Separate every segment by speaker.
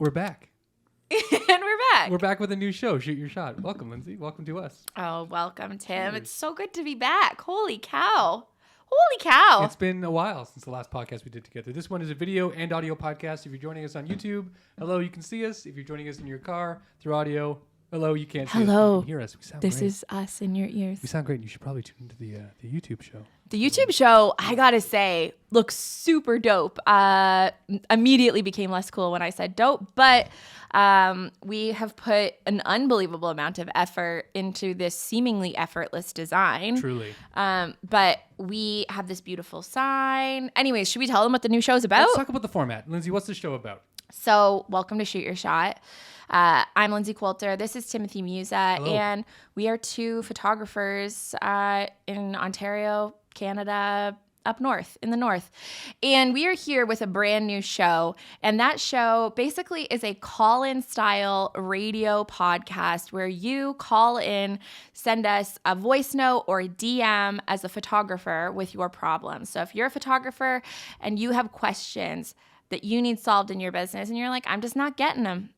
Speaker 1: We're back.
Speaker 2: And we're back.
Speaker 1: We're back with a new show, Shoot Your Shot. Welcome, Lindsay. Welcome to us.
Speaker 2: Oh, welcome, Tim.
Speaker 1: Cheers.
Speaker 2: It's so good to be back. Holy cow. Holy cow.
Speaker 1: It's been a while since the last podcast we did together. This one is a video and audio podcast. If you're joining us on YouTube, hello, you can see us. If you're joining us in your car through audio, hello, you can't see us.
Speaker 2: Hello.
Speaker 1: You can hear us. We sound
Speaker 2: This
Speaker 1: great.
Speaker 2: is us in your ears.
Speaker 1: We sound great. And you should probably tune into the YouTube show.
Speaker 2: The YouTube show, I gotta say, looks super dope. Immediately became less cool when I said dope, but we have put an unbelievable amount of effort into this seemingly effortless design.
Speaker 1: Truly.
Speaker 2: But we have this beautiful sign. Anyways, should we tell them what the new show's about?
Speaker 1: Let's talk about the format. Lindsay, what's the show about?
Speaker 2: So, welcome to Shoot Your Shot. I'm Lindsay Coulter. This is Timothy Musa,
Speaker 1: Hello.
Speaker 2: and we are two photographers in Ontario, Canada, up north, in the north. And we are here with a brand new show. And that show basically is a call-in style radio podcast where you call in, send us a voice note or a DM as a photographer with your problems. So if you're a photographer and you have questions that you need solved in your business and you're like, I'm just not getting them.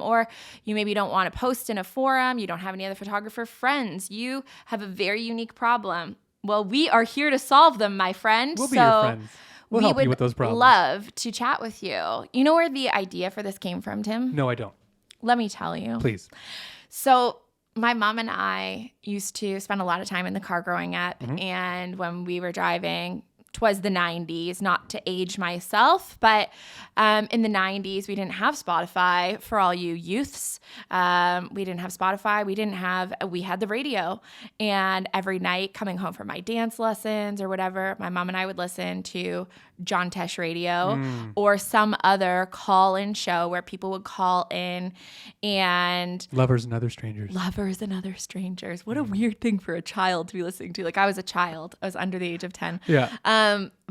Speaker 2: Or you maybe don't want to post in a forum. You don't have any other photographer friends. You have a very unique problem. Well, we are here to solve them, my friend.
Speaker 1: We'll be your friends. We'll help you with those problems.
Speaker 2: Love to chat with you. You know where the idea for this came from, Tim?
Speaker 1: No, I don't.
Speaker 2: Let me tell you.
Speaker 1: Please.
Speaker 2: So my mom and I used to spend a lot of time in the car growing up.
Speaker 1: Mm-hmm.
Speaker 2: And when we were driving, 'twas the 90s, not to age myself, but in the 90s, we didn't have Spotify for all you youths. We didn't have Spotify. We had the radio. And every night coming home from my dance lessons or whatever, my mom and I would listen to John Tesh Radio or some other call-in show where people would call in and
Speaker 1: Lovers and Other Strangers.
Speaker 2: Lovers and Other Strangers. What a weird thing for a child to be listening to. Like, I was a child. I was under the age of 10.
Speaker 1: Yeah.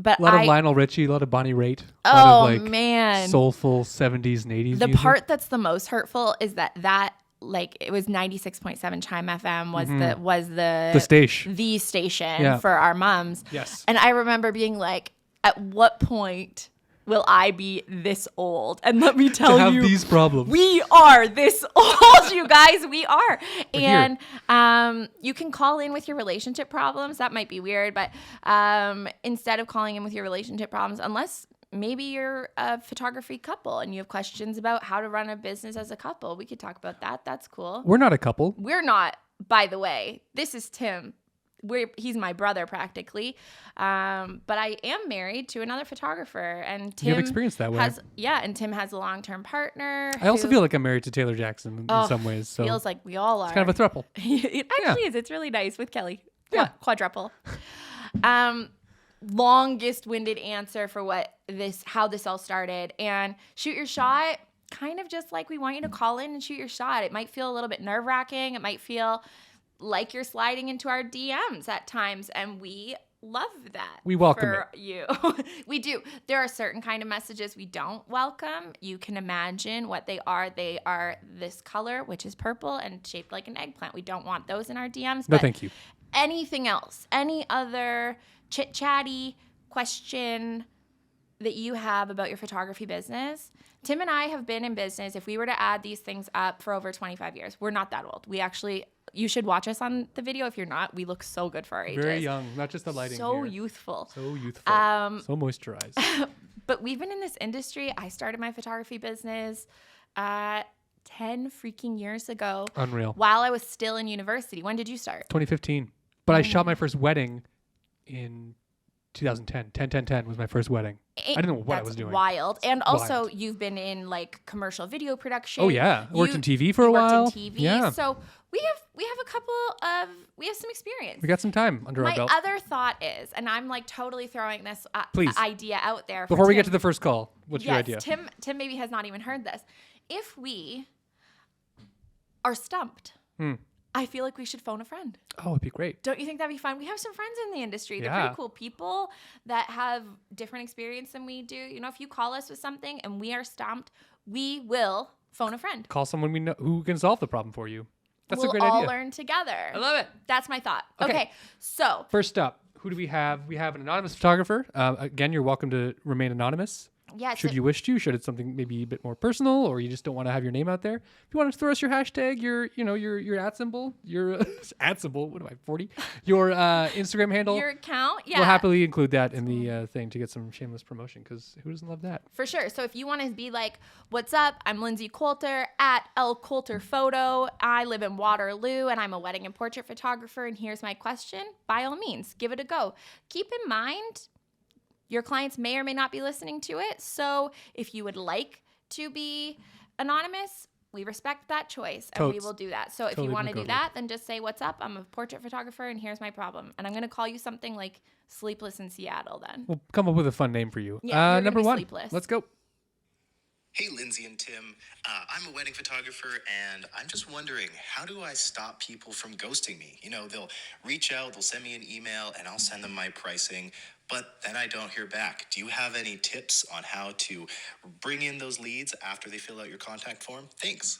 Speaker 2: But
Speaker 1: A lot of Lionel Richie, a lot of Bonnie Raitt. A
Speaker 2: Oh,
Speaker 1: lot of, like,
Speaker 2: man.
Speaker 1: soulful 70s and 80s
Speaker 2: The
Speaker 1: music.
Speaker 2: part that's the most hurtful is that like it was 96.7 Chime FM was
Speaker 1: The station.
Speaker 2: the station
Speaker 1: Yeah.
Speaker 2: for our moms.
Speaker 1: Yes.
Speaker 2: And I remember being like, at what point will I be this old? And let me tell
Speaker 1: to have
Speaker 2: you,
Speaker 1: these problems.
Speaker 2: we are this old, you guys. We are.
Speaker 1: We're
Speaker 2: And you can call in with your relationship problems. That might be weird, but instead of calling in with your relationship problems, unless maybe you're a photography couple and you have questions about how to run a business as a couple, we could talk about that. That's cool.
Speaker 1: We're not a couple.
Speaker 2: We're not, by the way. This is Tim. He's my brother practically, but I am married to another photographer, and Tim
Speaker 1: You have experience that way.
Speaker 2: and Tim has a long-term partner.
Speaker 1: I also
Speaker 2: who
Speaker 1: feel like I'm married to Taylor Jackson in some ways. So
Speaker 2: feels like we all are.
Speaker 1: it's kind of a throuple.
Speaker 2: It actually is. It's really nice with Kelly.
Speaker 1: Yeah.
Speaker 2: Quadruple. Longest winded answer for how this all started. And Shoot Your Shot, kind of just like we want you to call in and shoot your shot. It might feel a little bit nerve-wracking. It might feel like you're sliding into our DMs at times, and we love that.
Speaker 1: We welcome
Speaker 2: for you. We do. There are certain kind of messages we don't welcome. You can imagine what they are. They are this color, which is purple and shaped like an eggplant. We don't want those in our DMs.
Speaker 1: No,
Speaker 2: But
Speaker 1: thank you.
Speaker 2: anything else, any other chit-chatty question that you have about your photography business. Tim and I have been in business, if we were to add these things up, for over 25 years. We're not that old. You should watch us on the video. If you're not, we look so good for our ages.
Speaker 1: Very young. Not just the lighting
Speaker 2: So
Speaker 1: here.
Speaker 2: youthful.
Speaker 1: So youthful. So moisturized.
Speaker 2: But we've been in this industry. I started my photography business 10 freaking years ago.
Speaker 1: Unreal.
Speaker 2: While I was still in university. When did you start?
Speaker 1: 2015. But I shot my first wedding in 2010. 10 was my first wedding. I didn't know what I was doing.
Speaker 2: Wild. And also,
Speaker 1: wild.
Speaker 2: you've been in like commercial video production.
Speaker 1: Oh yeah, I worked in TV for a while.
Speaker 2: Worked in TV.
Speaker 1: Yeah,
Speaker 2: So we have some experience.
Speaker 1: we got some time under our
Speaker 2: My
Speaker 1: belt.
Speaker 2: other thought is, and I'm like totally throwing this
Speaker 1: Please.
Speaker 2: idea out there. For
Speaker 1: Before we
Speaker 2: Tim.
Speaker 1: get to the first call, what's your
Speaker 2: Yes,
Speaker 1: idea?
Speaker 2: Tim maybe has not even heard this. If we are stumped, I feel like we should phone a friend.
Speaker 1: Oh, it'd be great.
Speaker 2: Don't you think that'd be fun? We have some friends in the industry. They're
Speaker 1: Yeah.
Speaker 2: pretty cool people that have different experience than we do. You know, if you call us with something and we are stumped, we will phone a friend.
Speaker 1: Call someone we know who can solve the problem for you. That's
Speaker 2: we'll
Speaker 1: a great
Speaker 2: all
Speaker 1: idea.
Speaker 2: learn together.
Speaker 1: I love it.
Speaker 2: That's my thought.
Speaker 1: Okay.
Speaker 2: Okay, so
Speaker 1: First up, who do we have? We have an anonymous photographer. Again, you're welcome to remain anonymous.
Speaker 2: Yeah.
Speaker 1: Should you wish to? Should it's something maybe a bit more personal, or you just don't want to have your name out there? If you want to throw us your hashtag, your @ symbol, your @ symbol. What am I, 40? Your Instagram handle.
Speaker 2: Your account, yeah.
Speaker 1: We'll happily include that in the thing to get some shameless promotion, because who doesn't love that?
Speaker 2: For sure. So if you want to be like, what's up? I'm Lindsay Coulter at L Coulter Photo. I live in Waterloo and I'm a wedding and portrait photographer. And here's my question. By all means, give it a go. Keep in mind, your clients may or may not be listening to it. So if you would like to be anonymous, we respect that choice and we
Speaker 1: Totes.
Speaker 2: will do that. So if
Speaker 1: Totally
Speaker 2: you want to do
Speaker 1: totally.
Speaker 2: that, then just say, what's up? I'm a portrait photographer and here's my problem. And I'm going to call you something like Sleepless in Seattle then.
Speaker 1: We'll come up with a fun name for you.
Speaker 2: Yeah, you're gonna
Speaker 1: number
Speaker 2: be
Speaker 1: 1.
Speaker 2: Sleepless.
Speaker 1: Let's go.
Speaker 3: Hey, Lindsay and Tim. I'm a wedding photographer, and I'm just wondering, how do I stop people from ghosting me? You know, they'll reach out, they'll send me an email, and I'll send them my pricing, but then I don't hear back. Do you have any tips on how to bring in those leads after they fill out your contact form? Thanks.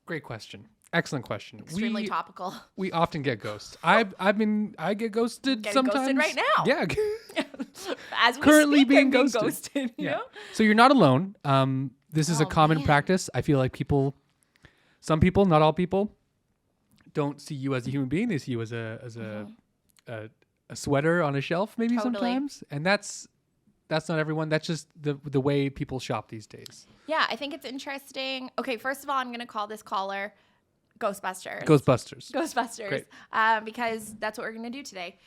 Speaker 1: Great question. Excellent question.
Speaker 2: Extremely topical.
Speaker 1: We often get ghosts. I get ghosted
Speaker 2: Getting
Speaker 1: sometimes.
Speaker 2: ghosted right now.
Speaker 1: Yeah.
Speaker 2: As we
Speaker 1: Currently
Speaker 2: speak,
Speaker 1: being
Speaker 2: I'm
Speaker 1: ghosted.
Speaker 2: you know?
Speaker 1: So you're not alone. This is a
Speaker 2: Oh,
Speaker 1: common
Speaker 2: man.
Speaker 1: practice. I feel like some people, not all people, don't see you as a human being. They see you as a sweater on a shelf, maybe
Speaker 2: Totally.
Speaker 1: sometimes. And that's not everyone. That's just the way people shop these days.
Speaker 2: Yeah, I think it's interesting. Okay, first of all, I'm going to call this caller Ghostbusters.
Speaker 1: Ghostbusters. Great.
Speaker 2: Because that's what we're going to do today.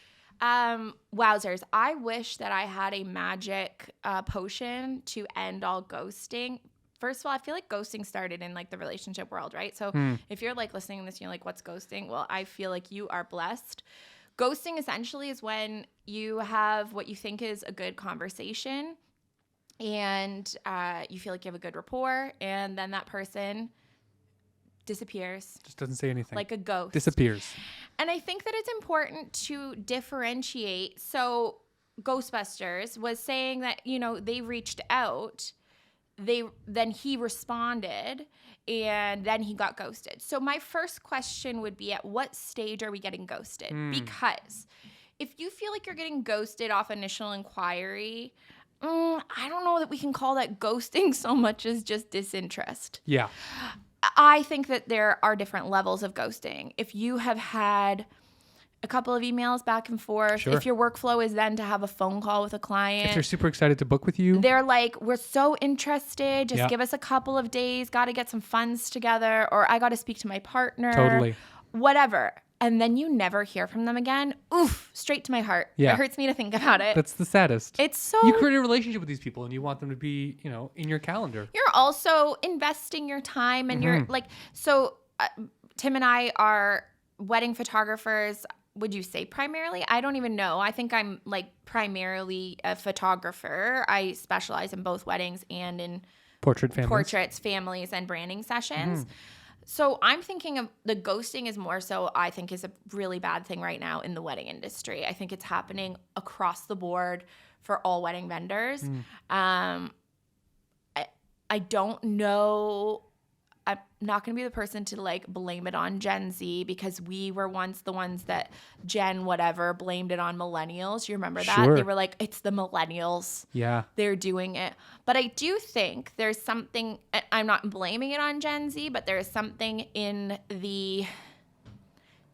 Speaker 2: Wowzers. I wish that I had a magic potion to end all ghosting. First of all, I feel like ghosting started in like the relationship world, right? So if you're like listening to this and you're like, what's ghosting? Well, I feel like you are blessed. Ghosting essentially is when you have what you think is a good conversation and you feel like you have a good rapport, and then that person disappears
Speaker 1: Just doesn't say anything.
Speaker 2: like a ghost.
Speaker 1: Disappears.
Speaker 2: And I think that it's important to differentiate. So Ghostbusters was saying that, they reached out, then he responded, and then he got ghosted. So my first question would be, at what stage are we getting ghosted? Because if you feel like you're getting ghosted off initial inquiry, I don't know that we can call that ghosting so much as just disinterest.
Speaker 1: Yeah.
Speaker 2: I think that there are different levels of ghosting. If you have had a couple of emails back and forth,
Speaker 1: Sure.
Speaker 2: if your workflow is then to have a phone call with a client,
Speaker 1: If they're super excited to book with you.
Speaker 2: they're like, we're so interested, just
Speaker 1: Yeah.
Speaker 2: give us a couple of days, got to get some funds together, or I got to speak to my partner.
Speaker 1: Totally.
Speaker 2: Whatever. And then you never hear from them again. Oof, straight to my heart.
Speaker 1: Yeah.
Speaker 2: It hurts me to think about it.
Speaker 1: That's the saddest.
Speaker 2: It's so...
Speaker 1: You create a relationship with these people and you want them to be, in your calendar.
Speaker 2: You're also investing your time and you're like, so Tim and I are wedding photographers. Would you say primarily? I don't even know. I think I'm like primarily a photographer. I specialize in both weddings and in
Speaker 1: Portraits,
Speaker 2: families, and branding sessions. So I'm thinking of the ghosting is more so, I think, is a really bad thing right now in the wedding industry. I think it's happening across the board for all wedding vendors. I don't know. I'm not going to be the person to like blame it on Gen Z, because we were once the ones that Gen whatever blamed it on millennials. You remember that?
Speaker 1: Sure.
Speaker 2: They were like, it's the millennials.
Speaker 1: Yeah.
Speaker 2: They're doing it. But I do think there's something, I'm not blaming it on Gen Z, but there is something in the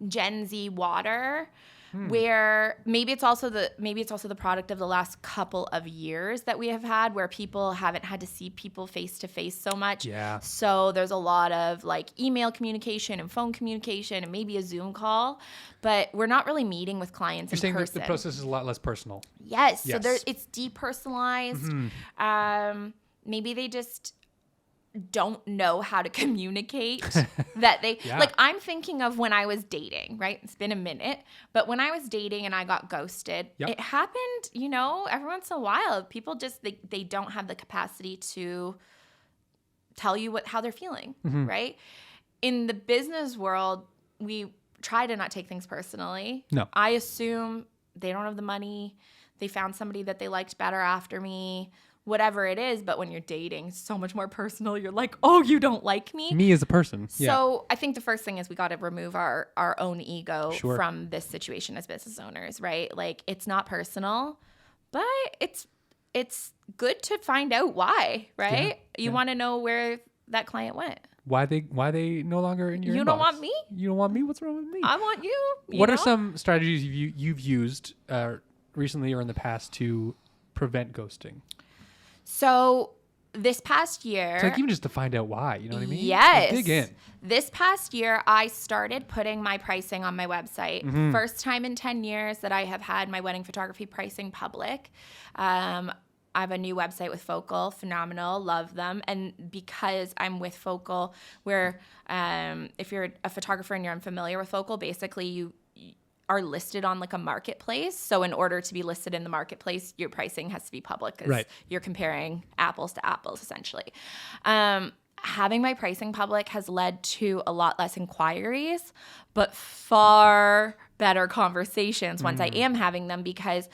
Speaker 2: Gen Z water where maybe it's also the product of the last couple of years that we have had, where people haven't had to see people face to face so much.
Speaker 1: Yeah.
Speaker 2: So there's a lot of like email communication and phone communication and maybe a Zoom call, but we're not really meeting with clients
Speaker 1: You're
Speaker 2: in
Speaker 1: saying that
Speaker 2: person.
Speaker 1: the process is a lot less personal.
Speaker 2: Yes. So
Speaker 1: Yes.
Speaker 2: it's depersonalized. Maybe they just don't know how to communicate that they
Speaker 1: Yeah.
Speaker 2: like. I'm thinking of when I was dating, right? It's been a minute, but when I was dating and I got ghosted,
Speaker 1: Yep.
Speaker 2: it happened, every once in a while. People just they don't have the capacity to tell you how they're feeling, right? In the business world, we try to not take things personally.
Speaker 1: No.
Speaker 2: I assume they don't have the money. They found somebody that they liked better after me, whatever it is. But when you're dating, it's so much more personal. You're like, oh, you don't like me?
Speaker 1: Me as a person. Yeah.
Speaker 2: So I think the first thing is we got to remove our own ego
Speaker 1: Sure.
Speaker 2: from this situation as business owners, right? Like, it's not personal, but it's it's good to find out why, right? You
Speaker 1: yeah.
Speaker 2: want to know where that client went.
Speaker 1: Why they no longer in your
Speaker 2: You
Speaker 1: inbox?
Speaker 2: don't want me?
Speaker 1: You don't want me? What's wrong with me?
Speaker 2: I want you.
Speaker 1: What
Speaker 2: know?
Speaker 1: are some strategies you've used recently or in the past to prevent ghosting?
Speaker 2: So this past year,
Speaker 1: It's like even just to find out why, you know what I mean?
Speaker 2: yes,
Speaker 1: Like, dig in.
Speaker 2: This past year, I started putting my pricing on my website.
Speaker 1: Mm-hmm.
Speaker 2: First time in 10 years that I have had my wedding photography pricing public. I have a new website with Focal, phenomenal, love them. And because I'm with Focal, where if you're a photographer and you're unfamiliar with Focal, basically you are listed on like a marketplace. So in order to be listed in the marketplace, your pricing has to be public because
Speaker 1: Right.
Speaker 2: you're comparing apples to apples, essentially. Having my pricing public has led to a lot less inquiries, but far better conversations once I am having them, because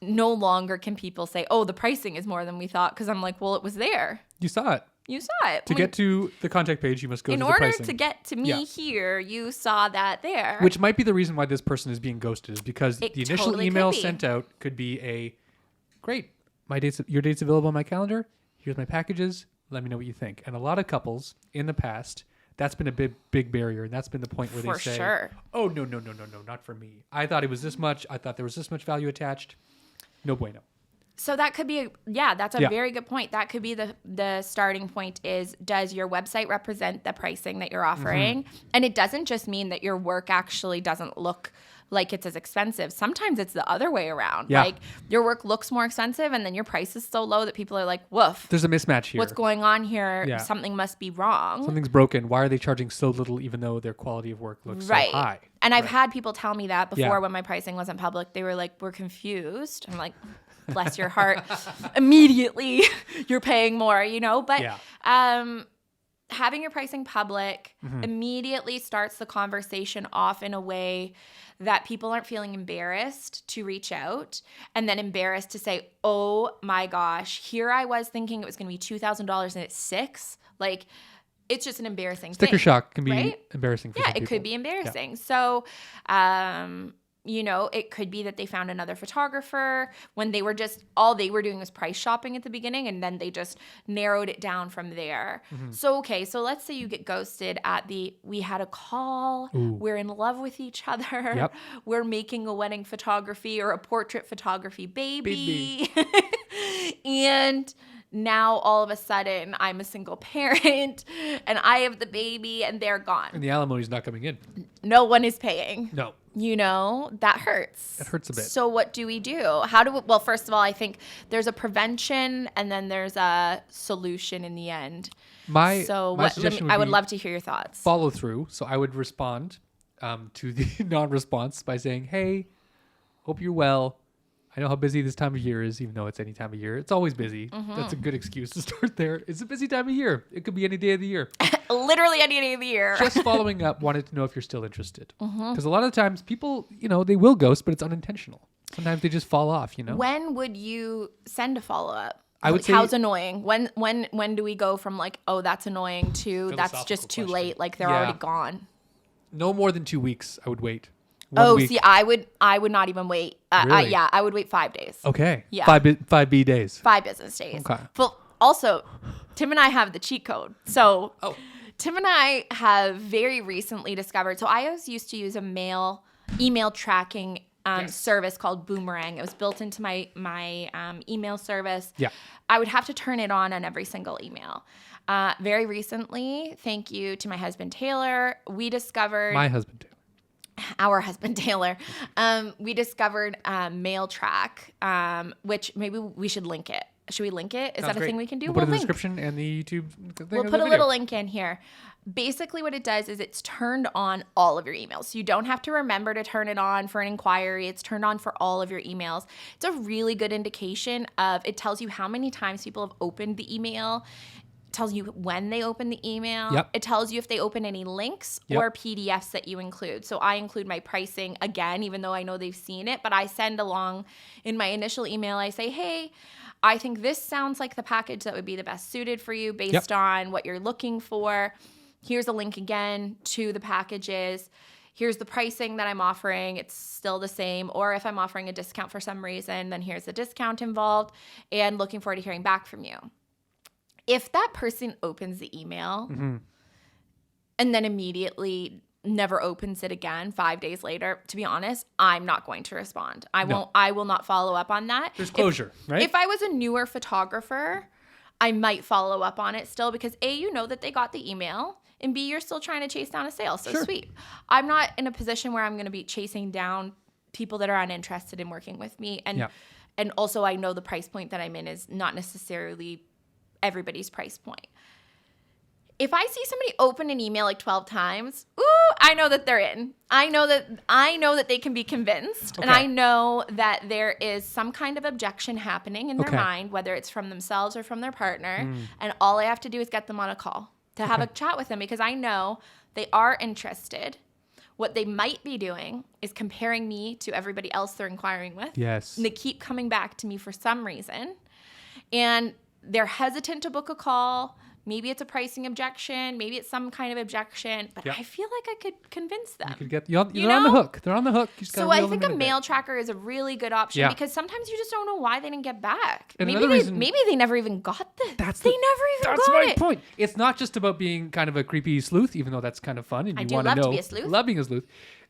Speaker 2: no longer can people say, oh, the pricing is more than we thought, because I'm like, well, it was there.
Speaker 1: You saw it.
Speaker 2: You saw it.
Speaker 1: To get to the contact page, you must go
Speaker 2: in
Speaker 1: to the
Speaker 2: order
Speaker 1: pricing.
Speaker 2: to get to me
Speaker 1: Yeah.
Speaker 2: here, you saw that there.
Speaker 1: Which might be the reason why this person is being ghosted, is because
Speaker 2: It
Speaker 1: the initial
Speaker 2: totally could
Speaker 1: email
Speaker 2: be.
Speaker 1: sent out could be a, great, your date's available on my calendar. Here's my packages. Let me know what you think. And a lot of couples in the past, that's been a big barrier, and that's been the point where
Speaker 2: For
Speaker 1: they say,
Speaker 2: sure.
Speaker 1: "Oh no, not for me. I thought it was this much. I thought there was this much value attached. No bueno."
Speaker 2: So that could be that's a
Speaker 1: Yeah.
Speaker 2: very good point. That could be the starting point is, does your website represent the pricing that you're offering?
Speaker 1: Mm-hmm.
Speaker 2: And it doesn't just mean that your work actually doesn't look like it's as expensive. Sometimes it's the other way around.
Speaker 1: Yeah.
Speaker 2: Like your work looks more expensive and then your price is so low that people are like, woof,
Speaker 1: There's a mismatch here.
Speaker 2: what's going on here?
Speaker 1: Yeah.
Speaker 2: Something must be wrong.
Speaker 1: Something's broken. Why are they charging so little, even though their quality of work looks
Speaker 2: Right.
Speaker 1: so high?
Speaker 2: And I've had people tell me that before
Speaker 1: Yeah.
Speaker 2: when my pricing wasn't public. They were like, we're confused. I'm like, bless your heart. Immediately you're paying more, But
Speaker 1: Yeah.
Speaker 2: having your pricing public immediately starts the conversation off in a way that people aren't feeling embarrassed to reach out, and then embarrassed to say, oh my gosh, here I was thinking it was going to be $2,000 and it's $6,000. Like, it's just an embarrassing
Speaker 1: Sticker
Speaker 2: thing.
Speaker 1: shock can be
Speaker 2: right?
Speaker 1: embarrassing for
Speaker 2: Yeah,
Speaker 1: some
Speaker 2: it
Speaker 1: people.
Speaker 2: could be embarrassing. So, it could be that they found another photographer when they were all they were doing was price shopping at the beginning, and then they just narrowed it down from there. So let's say you get ghosted at we had a call, we're in love with each other,
Speaker 1: Yep.
Speaker 2: we're making a wedding photography or a portrait photography baby. And now all of a sudden I'm a single parent and I have the baby and they're gone.
Speaker 1: And the alimony's not coming in.
Speaker 2: No one is paying.
Speaker 1: No.
Speaker 2: That hurts.
Speaker 1: It hurts a bit.
Speaker 2: So what do we do? Well, first of all, I think there's a prevention and then there's a solution in the end.
Speaker 1: My
Speaker 2: I
Speaker 1: suggestion
Speaker 2: would
Speaker 1: be
Speaker 2: love to hear your thoughts.
Speaker 1: follow through. So I would respond to the non-response by saying, "Hey, hope you're well. I know how busy this time of year is, even though it's any time of year. It's always busy. That's a good excuse to start there. It's a busy time of year. It could be any day of the year."
Speaker 2: Literally any day of the year.
Speaker 1: Just following up, wanted to know if you're still interested. Because a lot of times people, they will ghost, but it's unintentional. Sometimes they just fall off,
Speaker 2: When would you send a follow-up?
Speaker 1: I would say-
Speaker 2: how's annoying? When do we go from like, oh, that's annoying to that's
Speaker 1: Philosophical
Speaker 2: just too
Speaker 1: question.
Speaker 2: late, like they're
Speaker 1: Yeah.
Speaker 2: already gone?
Speaker 1: No more than 2 weeks, I would wait. 1
Speaker 2: Oh,
Speaker 1: week.
Speaker 2: see, I would not even wait.
Speaker 1: Really?
Speaker 2: I would wait 5 days.
Speaker 1: Okay.
Speaker 2: Yeah.
Speaker 1: 5B days.
Speaker 2: 5 business days.
Speaker 1: Okay.
Speaker 2: Well, also, Tim and I have the cheat code. So
Speaker 1: Oh.
Speaker 2: Tim and I have very recently discovered. So I always used to use a email tracking
Speaker 1: Yes.
Speaker 2: service called Boomerang. It was built into my email service.
Speaker 1: Yeah.
Speaker 2: I would have to turn it on every single email. Very recently, thank you to my husband Taylor, we discovered
Speaker 1: My husband, too.
Speaker 2: our husband Taylor, we discovered MailTrack, which maybe we should link it. Should we link it? Is
Speaker 1: Sounds
Speaker 2: that a
Speaker 1: great.
Speaker 2: thing we can do?
Speaker 1: We'll put it in the
Speaker 2: link.
Speaker 1: description and the YouTube thing.
Speaker 2: We'll
Speaker 1: of
Speaker 2: put
Speaker 1: the
Speaker 2: a
Speaker 1: video.
Speaker 2: little link in here. Basically what it does is it's turned on all of your emails. So you don't have to remember to turn it on for an inquiry. It's turned on for all of your emails. It's a really good indication of, it tells you how many times people have opened the email. It tells you when they open the email.
Speaker 1: Yep.
Speaker 2: It tells you if they open any links
Speaker 1: Yep.
Speaker 2: or PDFs that you include. So I include my pricing again, even though I know they've seen it, but I send along in my initial email, I say, hey, I think this sounds like the package that would be the best suited for you based on what you're looking for. Here's a link again to the packages. here's the pricing that I'm offering. It's still the same. Or if I'm offering a discount for some reason, then here's the discount involved, and looking forward to hearing back from you. If that person opens the email and then immediately never opens it again 5 days later, to be honest, I'm not going to respond. I will not follow up on that.
Speaker 1: There's closure, right?
Speaker 2: If I was a newer photographer, I might follow up on it still because A, you know that they got the email, and B, you're still trying to chase down a sale. So sweet. I'm not in a position where I'm going to be chasing down people that are uninterested in working with me. And also I know the price point that I'm in is not necessarily everybody's price point. If I see somebody open an email like 12 times, I know that they're in. I know that they can be convinced.
Speaker 1: Okay.
Speaker 2: And I know that there is some kind of objection happening in their mind, whether it's from themselves or from their partner. And all I have to do is get them on a call to have a chat with them because I know they are interested. What they might be doing is comparing me to everybody else they're inquiring with.
Speaker 1: Yes.
Speaker 2: And they keep coming back to me for some reason. And they're hesitant to book a call. Maybe it's a pricing objection. Maybe it's some kind of objection. But I feel like I could convince them.
Speaker 1: You could get, they're on the hook. They're on the hook. You just
Speaker 2: So
Speaker 1: gotta
Speaker 2: I
Speaker 1: reel
Speaker 2: think
Speaker 1: them
Speaker 2: a
Speaker 1: in bit.
Speaker 2: mail tracker is a really good option because sometimes you just don't know why they didn't get back.
Speaker 1: And
Speaker 2: Maybe
Speaker 1: another reason-
Speaker 2: they never even got this.
Speaker 1: That's
Speaker 2: They never even
Speaker 1: That's
Speaker 2: got
Speaker 1: my
Speaker 2: it.
Speaker 1: point. It's not just about being kind of a creepy sleuth, even though that's kind of fun and
Speaker 2: I
Speaker 1: you
Speaker 2: do
Speaker 1: want to
Speaker 2: love
Speaker 1: know.
Speaker 2: to be a sleuth.
Speaker 1: Love being a sleuth.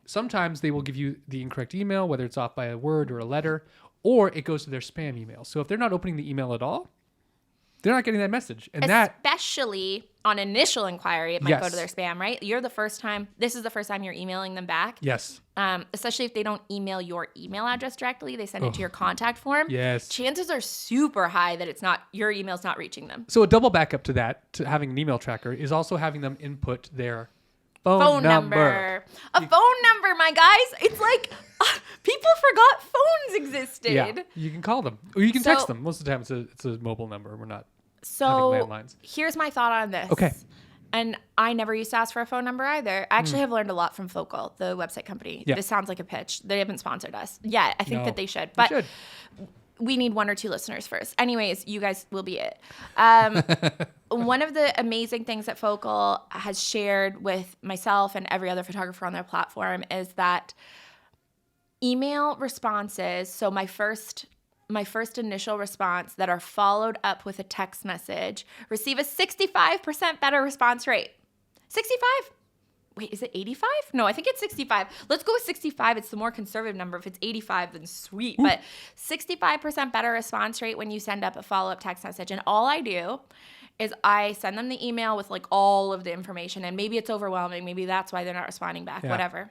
Speaker 1: Sometimes they will give you the incorrect email, whether it's off by a word or a letter, or it goes to their spam email. So if they're not opening the email at all, they're not getting that message. And
Speaker 2: Especially on initial inquiry, it might go
Speaker 1: Yes.
Speaker 2: to their spam, right? This is the first time you're emailing them back.
Speaker 1: yes.
Speaker 2: Especially if they don't email your email address directly, they send it to your contact form.
Speaker 1: Yes.
Speaker 2: Chances are super high that it's not your email's not reaching them.
Speaker 1: So a double backup to that, to having an email tracker, is also having them input their phone
Speaker 2: Number. A phone number, my guys. It's like people forgot phones existed.
Speaker 1: Yeah, you can call them or you can text
Speaker 2: So-
Speaker 1: them. Most of the time, it's a mobile number. We're not
Speaker 2: So
Speaker 1: having landlines.
Speaker 2: here's my thought on this.
Speaker 1: Okay.
Speaker 2: And I never used to ask for a phone number either. I actually have learned a lot from Focal, the website company.
Speaker 1: Yeah.
Speaker 2: This sounds like a pitch. They haven't sponsored us yet. I think
Speaker 1: No.
Speaker 2: that they should.
Speaker 1: They
Speaker 2: But
Speaker 1: should.
Speaker 2: we need 1 or 2 listeners first. Anyways, you guys will be it. One of the amazing things that Focal has shared with myself and every other photographer on their platform is that email responses, so my first initial response that are followed up with a text message, receive a 65% better response rate. 65? Wait, is it 85? No, I think it's 65. Let's go with 65. It's the more conservative number. If it's 85, then sweet. But 65% better response rate when you send up a follow-up text message. And all I do is I send them the email with like all of the information. And maybe it's overwhelming. Maybe that's why they're not responding back, whatever.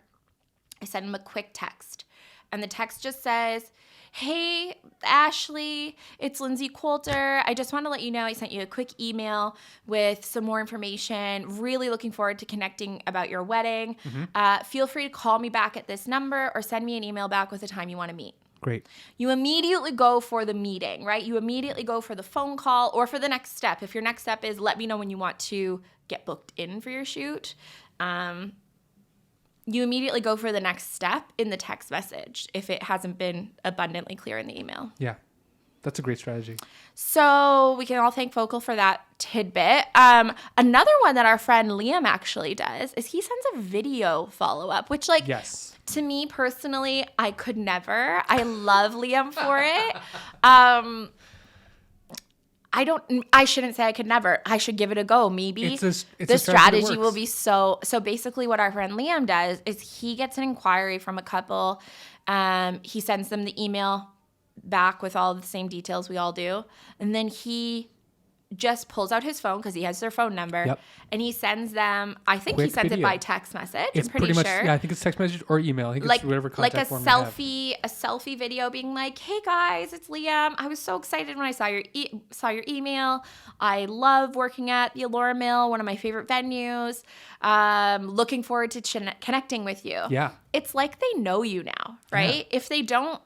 Speaker 2: I send them a quick text. And the text just says, "Hey, Ashley, it's Lindsay Coulter. I just want to let you know I sent you a quick email with some more information. Really looking forward to connecting about your wedding. Feel free to call me back at this number or send me an email back with a time you want to meet."
Speaker 1: Great.
Speaker 2: You immediately go for the meeting, right? You immediately go for the phone call or for the next step. If your next step is let me know when you want to get booked in for your shoot, you immediately go for the next step in the text message if it hasn't been abundantly clear in the email.
Speaker 1: Yeah. That's a great strategy.
Speaker 2: So we can all thank Focal for that tidbit. Another one that our friend Liam actually does is he sends a video follow-up, which like
Speaker 1: Yes.
Speaker 2: to me personally, I could never. I love Liam for it. I shouldn't say I could never. I should give it a go. Maybe
Speaker 1: It's a
Speaker 2: the
Speaker 1: strategy that
Speaker 2: strategy will
Speaker 1: works.
Speaker 2: be so basically what our friend Liam does is he gets an inquiry from a couple. He sends them the email back with all the same details we all do. And then he just pulls out his phone because he has their phone number.
Speaker 1: Yep.
Speaker 2: And he sends them, I think he
Speaker 1: Quick
Speaker 2: sends it
Speaker 1: video.
Speaker 2: by text message.
Speaker 1: It's
Speaker 2: I'm pretty
Speaker 1: much,
Speaker 2: sure.
Speaker 1: yeah, I think it's text message or email. I think
Speaker 2: Like
Speaker 1: it's whatever
Speaker 2: like
Speaker 1: contact
Speaker 2: a
Speaker 1: form you have.
Speaker 2: selfie video being like, "Hey guys, it's Liam. I was so excited when I saw your email. I love working at the Allura Mill, one of my favorite venues. Looking forward to connecting with you."
Speaker 1: Yeah.
Speaker 2: It's like they know you now, right? If they don't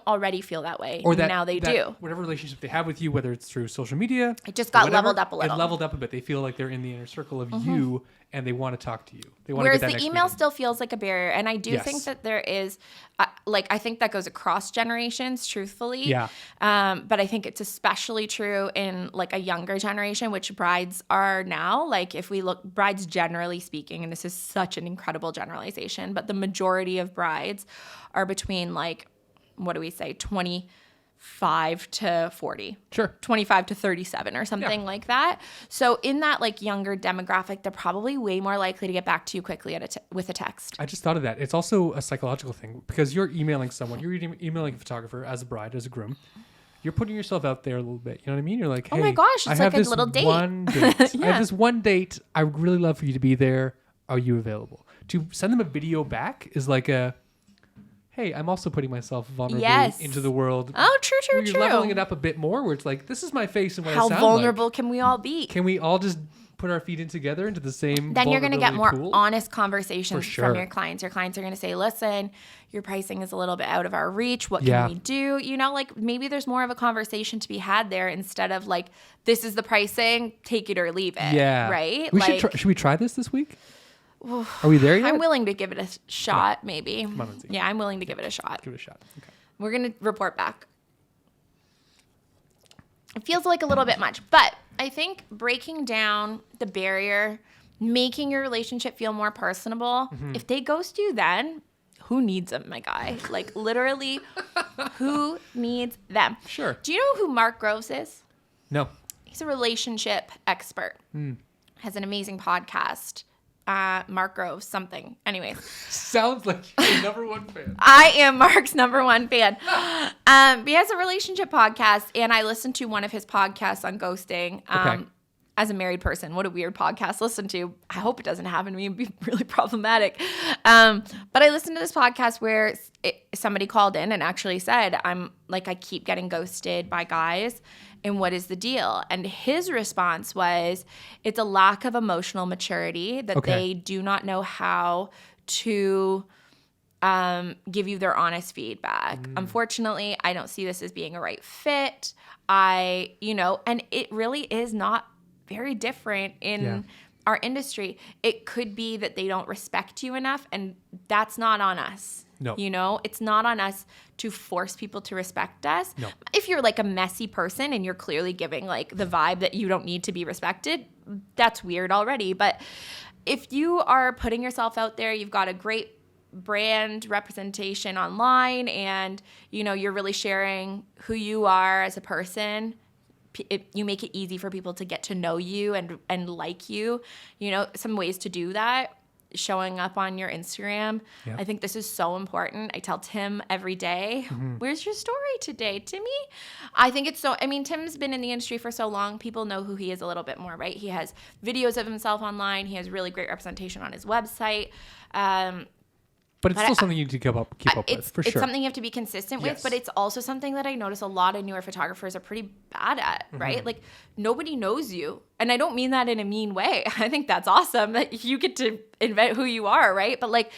Speaker 2: already feel that way,
Speaker 1: Or that
Speaker 2: now they
Speaker 1: that
Speaker 2: do.
Speaker 1: Whatever relationship they have with you, whether it's through social media,
Speaker 2: It just got
Speaker 1: whatever,
Speaker 2: leveled up a little.
Speaker 1: It leveled up a bit. They feel like they're in the inner circle of you, and they want to talk to you. They want
Speaker 2: Whereas
Speaker 1: to get that
Speaker 2: the
Speaker 1: next
Speaker 2: email
Speaker 1: meeting.
Speaker 2: still feels like a barrier. And I do
Speaker 1: Yes.
Speaker 2: think that there is, I think that goes across generations, truthfully.
Speaker 1: Yeah.
Speaker 2: But I think it's especially true in like a younger generation, which brides are now. Like if we look, brides generally speaking, and this is such an incredible generalization, but the majority of brides are between like, what do we say, 25 to 40.
Speaker 1: Sure.
Speaker 2: 25 to 37 or something like that. So in that like younger demographic, they're probably way more likely to get back to you quickly with a text.
Speaker 1: I just thought of that. It's also a psychological thing because you're emailing someone. You're emailing a photographer as a bride, as a groom. You're putting yourself out there a little bit. You know what I mean? You're like, hey,
Speaker 2: Oh my gosh,
Speaker 1: I
Speaker 2: it's
Speaker 1: have
Speaker 2: like a
Speaker 1: this
Speaker 2: little date.
Speaker 1: one date. I
Speaker 2: Yeah.
Speaker 1: have this one date. I would really love for you to be there. Are you available? To send them a video back is like a, hey, I'm also putting myself vulnerably
Speaker 2: Yes.
Speaker 1: into the world.
Speaker 2: Oh, true.
Speaker 1: Where you're leveling it up a bit more, where it's like, this is my face and what I
Speaker 2: How
Speaker 1: sound
Speaker 2: vulnerable
Speaker 1: like.
Speaker 2: can we all be?
Speaker 1: Can we all just put our feet in together into the same
Speaker 2: Then you're going to get more
Speaker 1: vulnerability pool?
Speaker 2: honest conversations
Speaker 1: For sure.
Speaker 2: from your clients. Your clients are going to say, listen, your pricing is a little bit out of our reach. What
Speaker 1: Yeah.
Speaker 2: can we do? You know, like maybe there's more of a conversation to be had there instead of like, this is the pricing, take it or leave it.
Speaker 1: Yeah.
Speaker 2: Right?
Speaker 1: We
Speaker 2: like,
Speaker 1: should we try this week? Are we there yet?
Speaker 2: I'm willing to give it a shot, maybe.
Speaker 1: on, Lindsay.
Speaker 2: Yeah, I'm willing to give it a shot.
Speaker 1: Give it a shot. Okay.
Speaker 2: We're going to report back. It feels like a little bit much, but I think breaking down the barrier, making your relationship feel more personable. If they ghost you, then who needs them, my guy? Like literally, who needs them?
Speaker 1: Sure.
Speaker 2: Do you know who Mark Groves is?
Speaker 1: No.
Speaker 2: He's a relationship expert. Has an amazing podcast. Mark Groves, something. Anyways.
Speaker 1: Sounds like you're number one fan.
Speaker 2: I am Mark's number one fan. He has a relationship podcast, and I listened to one of his podcasts on ghosting.
Speaker 1: Okay.
Speaker 2: As a married person, what a weird podcast to listen to. I hope it doesn't happen to me. It'd be really problematic. But I listened to this podcast where somebody called in and actually said, I keep getting ghosted by guys. And what is the deal? And his response was, it's a lack of emotional maturity that
Speaker 1: Okay.
Speaker 2: they do not know how to give you their honest feedback. Unfortunately, I don't see this as being a right fit. And it really is not very different in
Speaker 1: Yeah.
Speaker 2: our industry. It could be that they don't respect you enough, and that's not on us.
Speaker 1: No.
Speaker 2: It's not on us to force people to respect us.
Speaker 1: No.
Speaker 2: If you're like a messy person and you're clearly giving like the vibe that you don't need to be respected, that's weird already. But if you are putting yourself out there, you've got a great brand representation online, and you're really sharing who you are as a person, you make it easy for people to get to know you and like you. Some ways to do that, showing up on your Instagram.
Speaker 1: Yeah.
Speaker 2: I think this is so important. I tell Tim every day, where's your story today, Timmy? I think it's Tim's been in the industry for so long. People know who he is a little bit more, right? He has videos of himself online. He has really great representation on his website.
Speaker 1: But it's still something you need to keep up with, for
Speaker 2: It's
Speaker 1: sure.
Speaker 2: something you have to be consistent with,
Speaker 1: Yes.
Speaker 2: but it's also something that I notice a lot of newer photographers are pretty bad at, right? Like nobody knows you. And I don't mean that in a mean way. I think that's awesome that you get to invent who you are, right? But like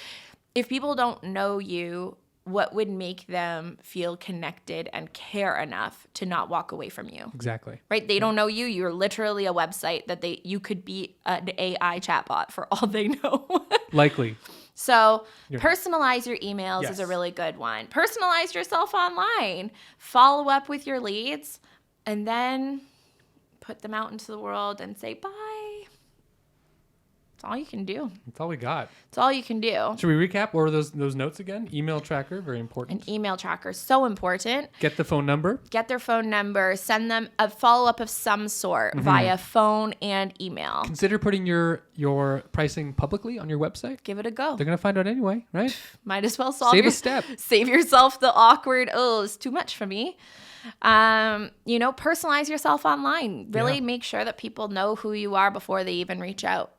Speaker 2: if people don't know you, what would make them feel connected and care enough to not walk away from you?
Speaker 1: Exactly.
Speaker 2: Right? They don't know you. You're literally a website that you could be an AI chatbot for all they know.
Speaker 1: Likely.
Speaker 2: So personalize your emails is a
Speaker 1: Yes.
Speaker 2: really good one. Personalize yourself online. Follow up with your leads, and then put them out into the world and say bye. That's all you can do.
Speaker 1: That's all we got.
Speaker 2: That's all you can do.
Speaker 1: Should we recap? What are those notes again? Email tracker, very important.
Speaker 2: An email tracker is so important.
Speaker 1: Get the phone number.
Speaker 2: Get their phone number. Send them a follow-up of some sort via phone and email.
Speaker 1: Consider putting your pricing publicly on your website.
Speaker 2: Give it a go.
Speaker 1: They're going to find out anyway, right?
Speaker 2: Might as well solve
Speaker 1: Save
Speaker 2: your
Speaker 1: a step.
Speaker 2: Save yourself the awkward, it's too much for me. Personalize yourself online. Really
Speaker 1: Yeah.
Speaker 2: make sure that people know who you are before they even reach out.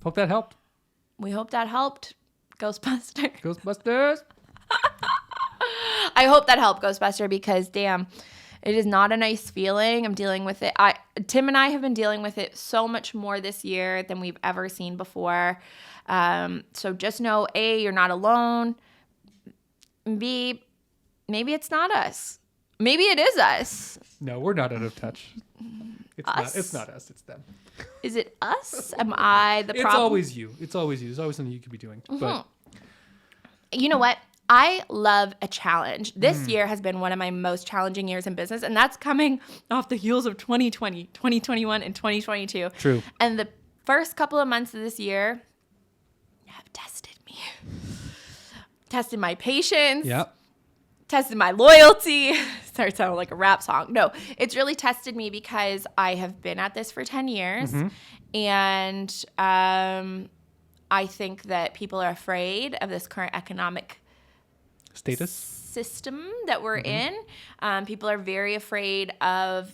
Speaker 1: Hope that helped.
Speaker 2: We hope that helped, Ghostbuster.
Speaker 1: Ghostbusters.
Speaker 2: I hope that helped, Ghostbuster, because damn, it is not a nice feeling. I'm dealing with it. Tim and I have been dealing with it so much more this year than we've ever seen before. So just know, A, you're not alone. B, maybe it's not us. Maybe it is us.
Speaker 1: No, we're not out of touch. It's
Speaker 2: Us?
Speaker 1: not. It's not us. It's them.
Speaker 2: Is it us? Am I the
Speaker 1: It's
Speaker 2: problem?
Speaker 1: always you. It's always you. There's always something you could be doing. But
Speaker 2: You know what? I love a challenge. This year has been one of my most challenging years in business, and that's coming off the heels of 2020, 2021, and 2022.
Speaker 1: True.
Speaker 2: And the first couple of months of this year have tested me. Tested my patience.
Speaker 1: yeah,
Speaker 2: Tested my loyalty. Sorry, it sounded like a rap song. No, it's really tested me because I have been at this for 10 years. And I think that people are afraid of this current economic
Speaker 1: status.
Speaker 2: system that we're in. People are very afraid of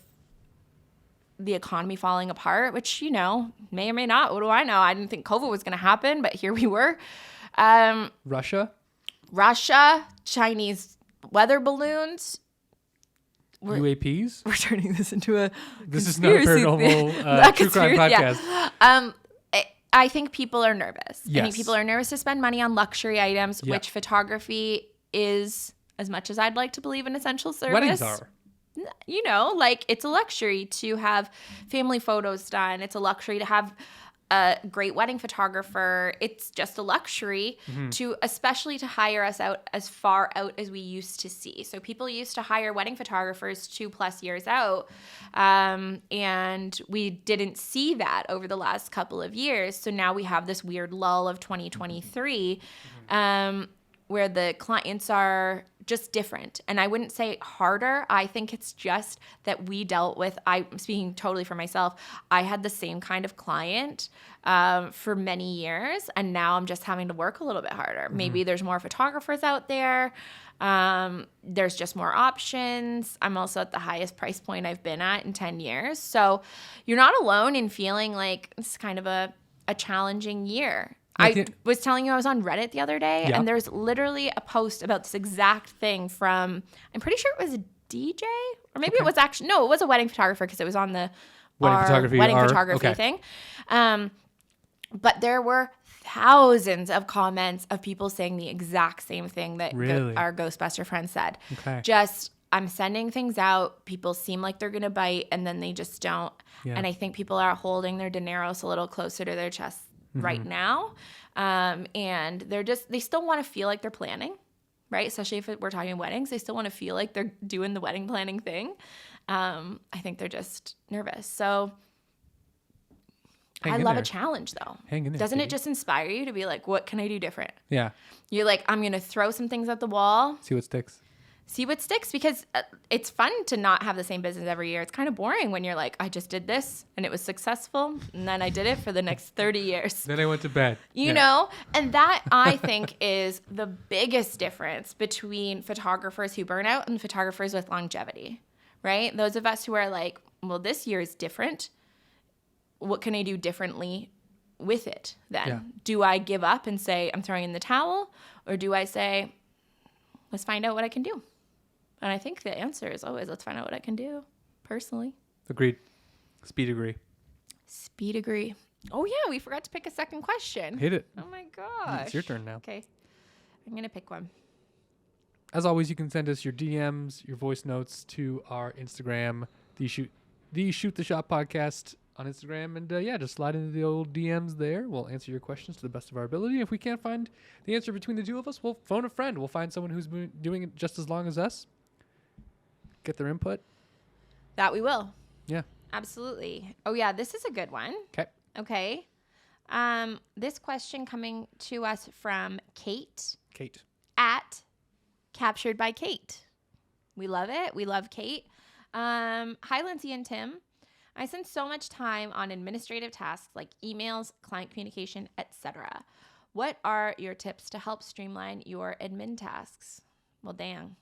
Speaker 2: the economy falling apart, which, you know, may or may not. What do I know? I didn't think COVID was going to happen, but here we were.
Speaker 1: Russia.
Speaker 2: Chinese weather balloons.
Speaker 1: UAPs.
Speaker 2: We're turning this into a
Speaker 1: This is not a paranormal true crime podcast.
Speaker 2: Yeah. I think people are nervous. I
Speaker 1: Yes.
Speaker 2: think people are nervous to spend money on luxury items,
Speaker 1: Yeah.
Speaker 2: which photography is, as much as I'd like to believe, an essential service.
Speaker 1: Weddings are.
Speaker 2: You know, like it's a luxury to have family photos done. It's a luxury to have a great wedding photographer. It's just a luxury to, especially to hire us out as far out as we used to see. So people used to hire wedding photographers 2+ years out. And we didn't see that over the last couple of years. So now we have this weird lull of 2023 where the clients are just different. And I wouldn't say harder. I think it's just that we dealt with, I'm speaking totally for myself, I had the same kind of client for many years. And now I'm just having to work a little bit harder. Maybe there's more photographers out there. There's just more options. I'm also at the highest price point I've been at in 10 years. So you're not alone in feeling like it's kind of a challenging year. I was telling you I was on Reddit the other day,
Speaker 1: Yeah.
Speaker 2: and there's literally a post about this exact thing from, I'm pretty sure it was a DJ, or maybe it was actually, no, it was a wedding photographer because it was on the
Speaker 1: Wedding photography
Speaker 2: thing. But there were thousands of comments of people saying the exact same thing that
Speaker 1: Really?
Speaker 2: our Ghostbuster friend said.
Speaker 1: Okay.
Speaker 2: Just, I'm sending things out. People seem like they're going to bite, and then they just don't.
Speaker 1: Yeah.
Speaker 2: And I think people are holding their dineros a little closer to their chest right now. And they still want to feel like they're planning, right? Especially if we're talking weddings, they still want to feel like they're doing the wedding planning thing. I think they're just nervous. So
Speaker 1: Hang
Speaker 2: I
Speaker 1: in
Speaker 2: love
Speaker 1: there.
Speaker 2: a challenge though.
Speaker 1: Hang in there,
Speaker 2: Doesn't it
Speaker 1: Katie.
Speaker 2: just inspire you to be like, what can I do different?
Speaker 1: Yeah.
Speaker 2: You're like, I'm going to throw some things at the wall,
Speaker 1: See what sticks.
Speaker 2: see what sticks, because it's fun to not have the same business every year. It's kind of boring when you're like, I just did this and it was successful, and then I did it for the next 30 years.
Speaker 1: Then I went to bed.
Speaker 2: You know, and that I think is the biggest difference between photographers who burn out and photographers with longevity, right? Those of us who are like, well, this year is different. What can I do differently with it then?
Speaker 1: Yeah.
Speaker 2: Do I give up and say, I'm throwing in the towel? Or do I say, let's find out what I can do? And I think the answer is always, let's find out what I can do personally.
Speaker 1: Agreed. Speed agree.
Speaker 2: Speed agree. Oh, yeah, we forgot to pick a second question.
Speaker 1: Hit it.
Speaker 2: Oh, my gosh.
Speaker 1: It's your turn now.
Speaker 2: Okay. I'm going to pick one.
Speaker 1: As always, you can send us your DMs, your voice notes to our Instagram, the Shoot the Shot podcast on Instagram. And yeah, just slide into the old DMs there. We'll answer your questions to the best of our ability. If we can't find the answer between the two of us, we'll phone a friend. We'll find someone who's been doing it just as long as us. Get their input.
Speaker 2: That we will.
Speaker 1: Yeah.
Speaker 2: Absolutely. Oh, yeah, this is a good one.
Speaker 1: Okay.
Speaker 2: Okay. This question coming to us from Kate
Speaker 1: Kate.
Speaker 2: at Captured by Kate. We love it. We love Kate. Hi, Lindsay and Tim. I spend so much time on administrative tasks like emails, client communication, etc. What are your tips to help streamline your admin tasks? Well, dang.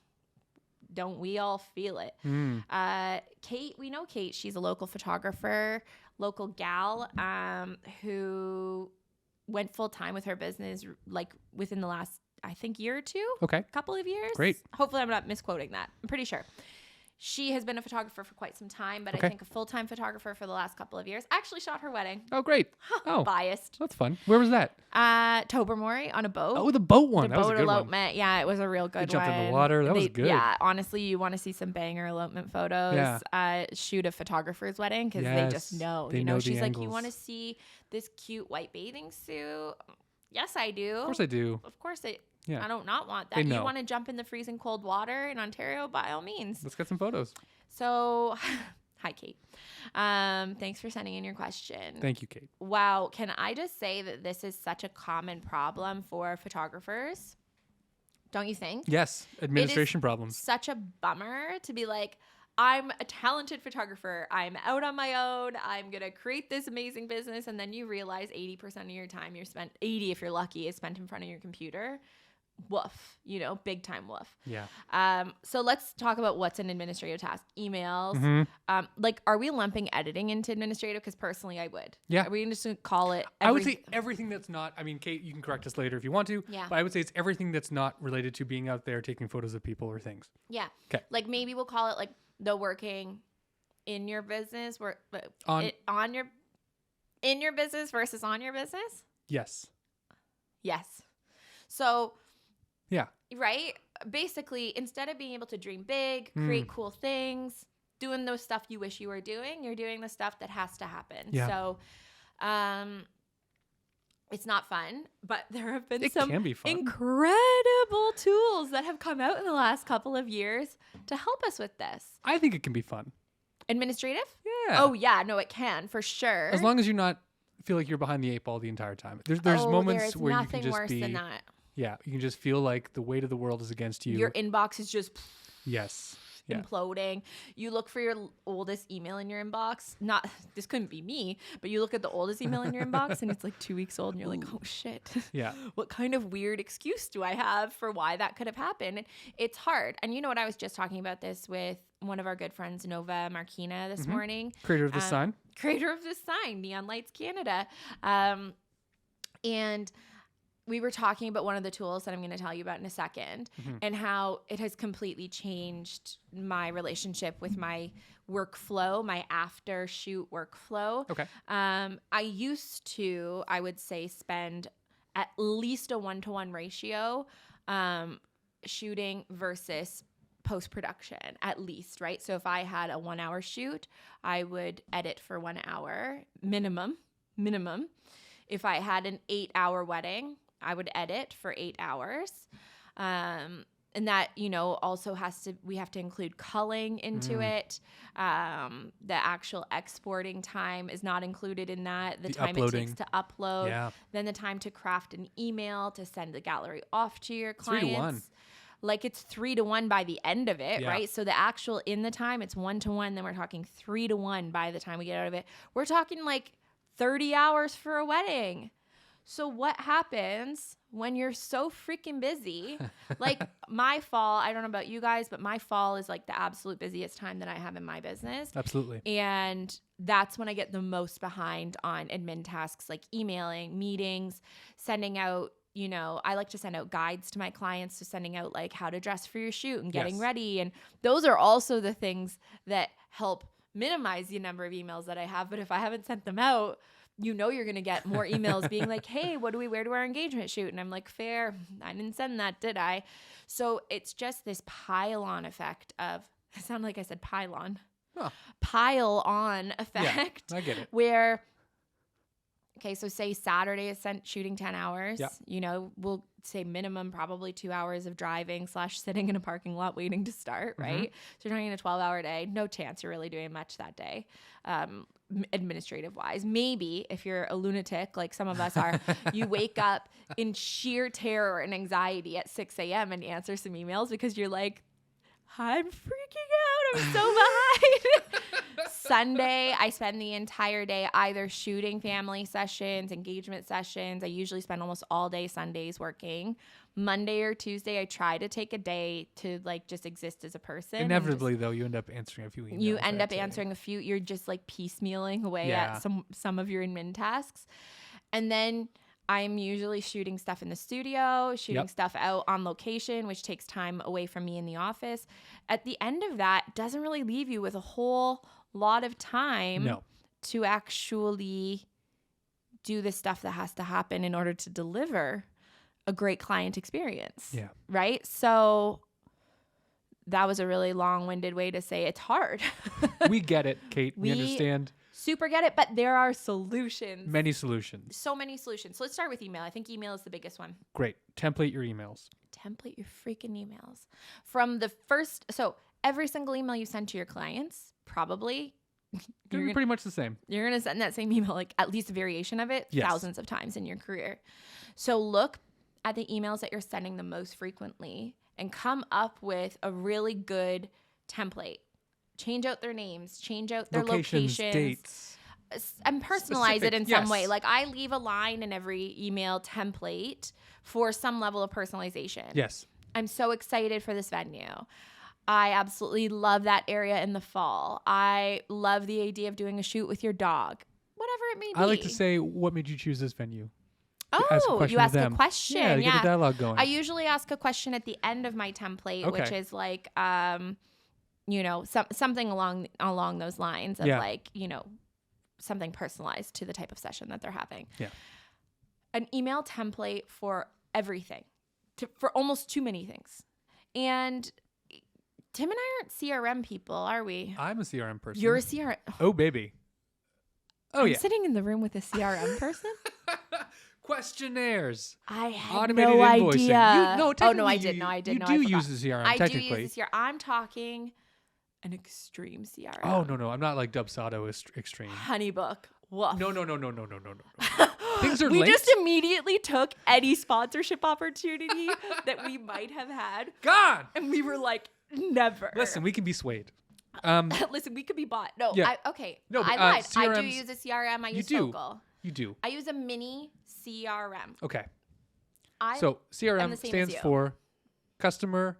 Speaker 2: Don't we all feel it? Kate, we know Kate. She's a local photographer, local gal who went full time with her business like within the last, I think, year or two.
Speaker 1: Okay.
Speaker 2: Couple of years.
Speaker 1: Great.
Speaker 2: Hopefully I'm not misquoting that. I'm pretty sure. She has been a photographer for quite some time, but
Speaker 1: Okay.
Speaker 2: I think a full-time photographer for the last couple of years. I actually shot her wedding.
Speaker 1: Oh, great. Oh,
Speaker 2: Biased.
Speaker 1: that's fun. Where was that?
Speaker 2: Tobermory on a boat.
Speaker 1: Oh, the boat one.
Speaker 2: The
Speaker 1: That was a
Speaker 2: boat
Speaker 1: good one.
Speaker 2: elopement. Yeah, it was a real good
Speaker 1: jumped
Speaker 2: one.
Speaker 1: in the water. That was good.
Speaker 2: Yeah, honestly, you want to see some banger elopement photos.
Speaker 1: Yeah.
Speaker 2: Shoot a photographer's wedding because they just
Speaker 1: Yes,
Speaker 2: know.
Speaker 1: they
Speaker 2: You know,
Speaker 1: know the
Speaker 2: she's like, you
Speaker 1: angles.
Speaker 2: want to see this cute white bathing suit? Yes, I do.
Speaker 1: Of course I do.
Speaker 2: Of course I.
Speaker 1: Yeah.
Speaker 2: I don't not want that.
Speaker 1: They
Speaker 2: You
Speaker 1: know.
Speaker 2: want to jump in the freezing cold water in Ontario? By all means.
Speaker 1: Let's get some photos.
Speaker 2: So, hi, Kate. Thanks for sending in your question.
Speaker 1: Thank you, Kate.
Speaker 2: Wow. Can I just say that this is such a common problem for photographers? Don't you think?
Speaker 1: Yes. Administration problems.
Speaker 2: Such a bummer to be like, I'm a talented photographer. I'm out on my own. I'm going to create this amazing business. And then you realize 80% of your time you're spent, 80 if you're lucky, is spent in front of your computer. Woof, you know, big time woof.
Speaker 1: Yeah.
Speaker 2: So let's talk about what's an administrative task. Emails.
Speaker 1: Mm-hmm.
Speaker 2: Like, are we lumping editing into administrative? Because personally, I would.
Speaker 1: Yeah.
Speaker 2: Are we just going to call it?
Speaker 1: I would say everything that's not, I mean, Kate, you can correct us later if you want to.
Speaker 2: Yeah.
Speaker 1: But I would say it's everything that's not related to being out there taking photos of people or things.
Speaker 2: Yeah.
Speaker 1: 'Kay.
Speaker 2: Like maybe we'll call it like the working in your business, in your business versus on your business.
Speaker 1: Yes.
Speaker 2: Yes. So,
Speaker 1: Yeah.
Speaker 2: right? Basically, instead of being able to dream big, create cool things, doing those stuff you wish you were doing, you're doing the stuff that has to happen.
Speaker 1: Yeah.
Speaker 2: So, it's not fun, but there have been
Speaker 1: It
Speaker 2: some
Speaker 1: can be fun.
Speaker 2: incredible tools that have come out in the last couple of years to help us with this.
Speaker 1: I think it can be fun.
Speaker 2: Administrative?
Speaker 1: Yeah.
Speaker 2: Oh, yeah. No, it can, for sure.
Speaker 1: As long as you're not feel like you're behind the 8 ball the entire time. There's moments
Speaker 2: there is
Speaker 1: where you
Speaker 2: nothing
Speaker 1: can just
Speaker 2: worse
Speaker 1: be
Speaker 2: than that.
Speaker 1: Yeah, you can just feel like the weight of the world is against you.
Speaker 2: Your inbox is just
Speaker 1: Yes. Yeah.
Speaker 2: imploding. You look for your oldest email in your inbox. Not this couldn't be me, but you look at the oldest email in your inbox and it's like 2 weeks old and you're like, oh shit.
Speaker 1: Yeah.
Speaker 2: What kind of weird excuse do I have for why that could have happened? And it's hard. And you know what? I was just talking about this with one of our good friends, Nova Marquina, this morning.
Speaker 1: Creator of the sign.
Speaker 2: Creator of this sign, Neon Lights Canada. And we were talking about one of the tools that I'm going to tell you about in a second and how it has completely changed my relationship with my workflow, my after shoot workflow.
Speaker 1: Okay.
Speaker 2: I used to, I would say, spend at least a 1-to-1 ratio shooting versus post-production, at least, right? So if I had a 1 hour shoot, I would edit for 1 hour minimum. If I had an 8-hour wedding, I would edit for 8 hours. And that, you know, also we have to include culling into it. The actual exporting time is not included in that. The time
Speaker 1: uploading.
Speaker 2: it takes to upload.
Speaker 1: Yeah.
Speaker 2: Then the time to craft an email to send the gallery off to your
Speaker 1: 3
Speaker 2: clients.
Speaker 1: to 1.
Speaker 2: Like it's 3 to 1 by the end of it,
Speaker 1: Yeah.
Speaker 2: right? So the actual in the time, it's 1 to 1. Then we're talking 3 to 1 by the time we get out of it. We're talking like 30 hours for a wedding. So what happens when you're so freaking busy? Like my fall, I don't know about you guys, but my fall is like the absolute busiest time that I have in my business.
Speaker 1: Absolutely.
Speaker 2: And that's when I get the most behind on admin tasks like emailing, meetings, sending out, you know, I like to send out guides to my clients, to sending out like how to dress for your shoot and getting
Speaker 1: Yes.
Speaker 2: ready. And those are also the things that help minimize the number of emails that I have. But if I haven't sent them out, you know you're going to get more emails being like, hey, what do we wear to our engagement shoot? And I'm like, fair. I didn't send that, did I? So it's just this pile-on effect of, it sounded like I said pylon.
Speaker 1: Huh.
Speaker 2: Pile-on effect.
Speaker 1: I get it.
Speaker 2: Where, okay, so say Saturday is shooting 10 hours.
Speaker 1: Yeah.
Speaker 2: You know, we'll say minimum probably 2 hours of driving / sitting in a parking lot waiting to start, right? So you're talking a 12-hour day. No chance you're really doing much that day. Administrative wise, maybe if you're a lunatic like some of us are, you wake up in sheer terror and anxiety at 6 a.m. and answer some emails because you're like, I'm freaking out. I'm so behind. Sunday, I spend the entire day either shooting family sessions, engagement sessions. I usually spend almost all day Sundays working. Monday or Tuesday, I try to take a day to like just exist as a person. and
Speaker 1: Inevitably, though, you end up answering a few emails.
Speaker 2: you end
Speaker 1: that
Speaker 2: up
Speaker 1: day.
Speaker 2: answering a few. You're just like piecemealing away
Speaker 1: Yeah.
Speaker 2: at some of your admin tasks. And then I'm usually shooting stuff in the studio, shooting
Speaker 1: Yep.
Speaker 2: stuff out on location, which takes time away from me in the office. At the end of that, doesn't really leave you with a whole lot of time
Speaker 1: No.
Speaker 2: to actually do the stuff that has to happen in order to deliver a great client experience.
Speaker 1: Yeah.
Speaker 2: Right? So that was a really long-winded way to say it's hard.
Speaker 1: We get it, Kate. We
Speaker 2: We-
Speaker 1: understand.
Speaker 2: Super get it, but there are solutions.
Speaker 1: Many solutions.
Speaker 2: So many solutions. So let's start with email. I think email is the biggest one.
Speaker 1: Great. Template your emails.
Speaker 2: Template your freaking emails. From the first, so every single email you send to your clients, probably
Speaker 1: They're pretty much the same.
Speaker 2: you're going to send that same email, like at least a variation of it,
Speaker 1: Yes.
Speaker 2: thousands of times in your career. So look at the emails that you're sending the most frequently and come up with a really good template. Change out their names, change out their locations,
Speaker 1: dates.
Speaker 2: and personalize it in
Speaker 1: Specific,
Speaker 2: some way.
Speaker 1: yes.
Speaker 2: Like I leave a line in every email template for some level of personalization.
Speaker 1: Yes.
Speaker 2: I'm so excited for this venue. I absolutely love that area in the fall. I love the idea of doing a shoot with your dog, whatever it may be.
Speaker 1: I like to say, what made you choose this venue?
Speaker 2: oh,
Speaker 1: ask a question
Speaker 2: you
Speaker 1: of
Speaker 2: ask a
Speaker 1: them.
Speaker 2: question.
Speaker 1: Yeah, to get the dialogue going.
Speaker 2: I usually ask a question at the end of my template, which
Speaker 1: Okay.
Speaker 2: is like, something along those lines of
Speaker 1: Yeah.
Speaker 2: like, something personalized to the type of session that they're having.
Speaker 1: Yeah.
Speaker 2: An email template for everything, for almost too many things. And Tim and I aren't CRM people, are we?
Speaker 1: I'm a CRM person.
Speaker 2: You're a CRM.
Speaker 1: Oh, baby. Oh,
Speaker 2: I'm
Speaker 1: yeah.
Speaker 2: sitting in the room with a CRM person.
Speaker 1: Questionnaires.
Speaker 2: I had
Speaker 1: Automated
Speaker 2: no
Speaker 1: invoicing.
Speaker 2: idea.
Speaker 1: No,
Speaker 2: oh no, I
Speaker 1: technically
Speaker 2: did. No, I did.
Speaker 1: You
Speaker 2: No,
Speaker 1: do
Speaker 2: I forgot.
Speaker 1: use the CRM,
Speaker 2: I
Speaker 1: technically.
Speaker 2: do use the CRM. I'm talking an extreme CRM.
Speaker 1: Oh, no. I'm not like Dubsado extreme.
Speaker 2: Honeybook. Woof.
Speaker 1: No. Things are
Speaker 2: We
Speaker 1: linked.
Speaker 2: just immediately took any sponsorship opportunity that we might have had,
Speaker 1: God.
Speaker 2: and we were like, never.
Speaker 1: Listen, we can be swayed.
Speaker 2: Listen, we could be bought. No,
Speaker 1: Yeah.
Speaker 2: okay.
Speaker 1: No, but,
Speaker 2: I lied. I do
Speaker 1: CRMs
Speaker 2: use a CRM. I
Speaker 1: you
Speaker 2: use
Speaker 1: do.
Speaker 2: Focal.
Speaker 1: You do.
Speaker 2: I use a mini CRM.
Speaker 1: Okay.
Speaker 2: I
Speaker 1: So
Speaker 2: am
Speaker 1: CRM
Speaker 2: the same as
Speaker 1: stands
Speaker 2: you.
Speaker 1: for customer.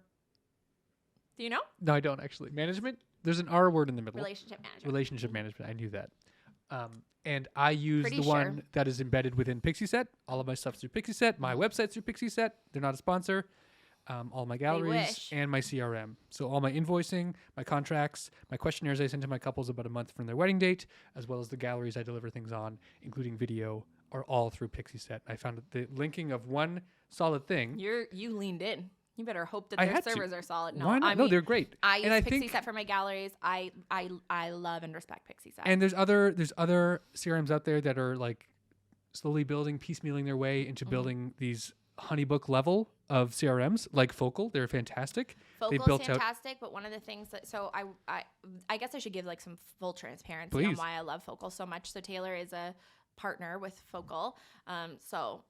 Speaker 2: Do you know?
Speaker 1: No, I don't actually. Management. There's an R word in the middle.
Speaker 2: Relationship management.
Speaker 1: Relationship management. I knew that. And I use
Speaker 2: Pretty
Speaker 1: the
Speaker 2: sure.
Speaker 1: one that is embedded within PixieSet. All of my stuff's through PixieSet. My website's through PixieSet. They're not a sponsor. All my galleries
Speaker 2: wish.
Speaker 1: and my CRM. So all my invoicing, my contracts, my questionnaires I send to my couples about a month from their wedding date, as well as the galleries I deliver things on, including video, are all through PixieSet. I found that the linking of one solid thing.
Speaker 2: You leaned in. You better hope that
Speaker 1: I
Speaker 2: their
Speaker 1: had to.
Speaker 2: servers are solid. No,
Speaker 1: Why not?
Speaker 2: I
Speaker 1: No,
Speaker 2: mean,
Speaker 1: they're great.
Speaker 2: I use
Speaker 1: And I
Speaker 2: PixieSet
Speaker 1: think-
Speaker 2: for my galleries. I love and respect PixieSet.
Speaker 1: And there's other CRMs out there that are like slowly building, piecemealing their way into building these Honeybook level of CRMs, like Focal. They're fantastic. They
Speaker 2: Focal
Speaker 1: built
Speaker 2: is
Speaker 1: out.
Speaker 2: fantastic, but one of the things that I guess I should give like some full transparency on
Speaker 1: Please.
Speaker 2: why I love Focal so much. So Taylor is a partner with Focal, so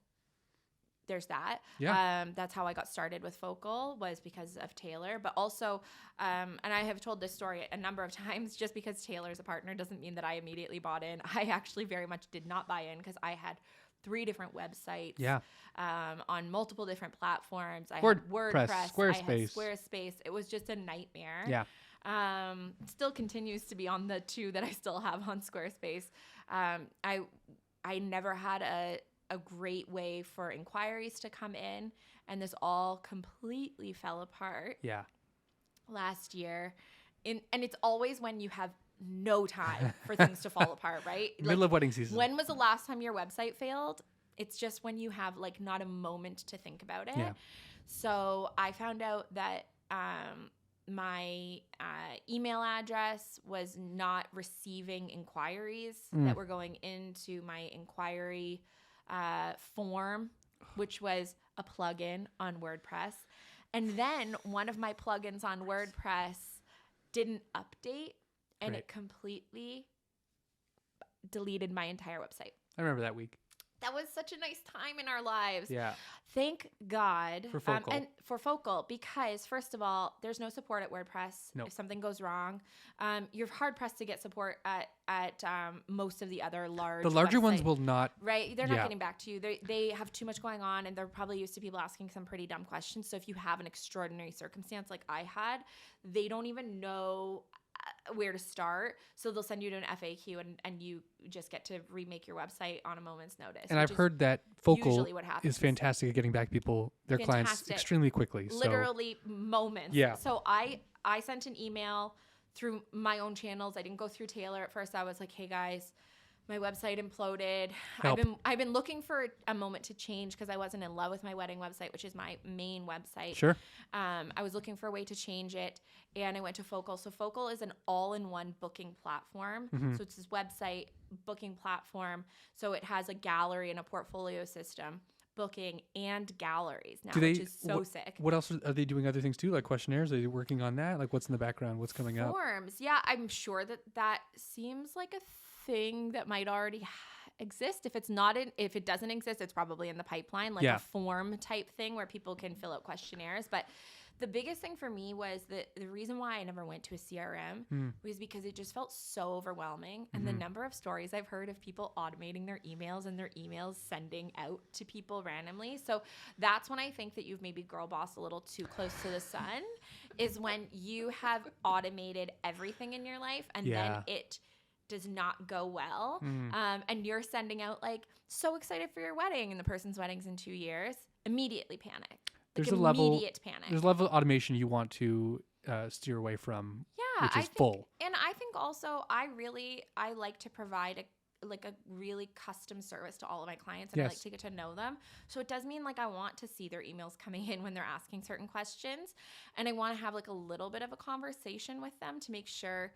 Speaker 2: there's that.
Speaker 1: Yeah.
Speaker 2: That's how I got started with Focal, was because of Taylor, but also, and I have told this story a number of times. Just because Taylor's a partner doesn't mean that I immediately bought in. I actually very much did not buy in because I had 3 different websites.
Speaker 1: Yeah.
Speaker 2: On multiple different platforms. I had
Speaker 1: WordPress,
Speaker 2: WordPress, I had
Speaker 1: Squarespace.
Speaker 2: Squarespace. It was just a nightmare.
Speaker 1: Yeah.
Speaker 2: Still continues to be on the 2 that I still have on Squarespace. I never had a great way for inquiries to come in, and this all completely fell apart
Speaker 1: Yeah.
Speaker 2: last year. And it's always when you have no time for things to fall apart, right?
Speaker 1: Middle of wedding season.
Speaker 2: When was the last time your website failed? It's just when you have like not a moment to think about it.
Speaker 1: Yeah.
Speaker 2: So I found out that my email address was not receiving inquiries that were going into my inquiry form, which was a plugin on WordPress. And then one of my plugins on WordPress didn't update, and
Speaker 1: Right.
Speaker 2: it completely deleted my entire website.
Speaker 1: I remember that week.
Speaker 2: That was such a nice time in our lives.
Speaker 1: Yeah.
Speaker 2: Thank God
Speaker 1: For Focal.
Speaker 2: and for Focal, because first of all, there's no support at WordPress.
Speaker 1: No.
Speaker 2: If something goes wrong, you're hard pressed to get support at most of the other large.
Speaker 1: The larger ones
Speaker 2: websites.
Speaker 1: will not.
Speaker 2: Right, they're not
Speaker 1: Yeah.
Speaker 2: getting back to you. They have too much going on, and they're probably used to people asking some pretty dumb questions. So if you have an extraordinary circumstance like I had, they don't even know where to start. So they'll send you to an FAQ and you just get to remake your website on a moment's notice.
Speaker 1: And
Speaker 2: which
Speaker 1: I've
Speaker 2: is
Speaker 1: heard that Focal
Speaker 2: usually what happens.
Speaker 1: is fantastic at getting back their clients
Speaker 2: Fantastic.
Speaker 1: extremely quickly.
Speaker 2: Literally moments.
Speaker 1: Yeah.
Speaker 2: So I sent an email through my own channels. I didn't go through Taylor at first. I was like, hey guys, my website imploded.
Speaker 1: Help.
Speaker 2: I've been looking for a moment to change because I wasn't in love with my wedding website, which is my main website.
Speaker 1: Sure.
Speaker 2: I was looking for a way to change it, and I went to Focal. So Focal is an all-in-one booking platform.
Speaker 1: Mm-hmm.
Speaker 2: So it's this website booking platform. So it has a gallery and a portfolio system, booking and galleries now, which is so sick.
Speaker 1: What else are they doing? Other things too, like questionnaires? Are they working on that? Like what's in the background? What's coming up?
Speaker 2: Forms. Yeah, I'm sure that seems like a thing that might already exist. If it doesn't exist, it's probably in the pipeline, like a form type thing where people can fill out questionnaires. But the biggest thing for me was that the reason why I never went to a CRM was because it just felt so overwhelming. And the number of stories I've heard of people automating their emails and their emails sending out to people randomly. So that's when I think that you've maybe girl bossed a little too close to the sun, is when you have automated everything in your life and then it does not go well. And you're sending out like, so excited for your wedding, and the person's wedding's in 2 years, immediately panic.
Speaker 1: There's
Speaker 2: like
Speaker 1: a level.
Speaker 2: Immediate panic.
Speaker 1: There's a level of automation you want to steer away from.
Speaker 2: Yeah,
Speaker 1: which is full.
Speaker 2: And I think also I like to provide a really custom service to all of my clients, and I like to get to know them. So it does mean like I want to see their emails coming in when they're asking certain questions, and I want to have like a little bit of a conversation with them to make sure.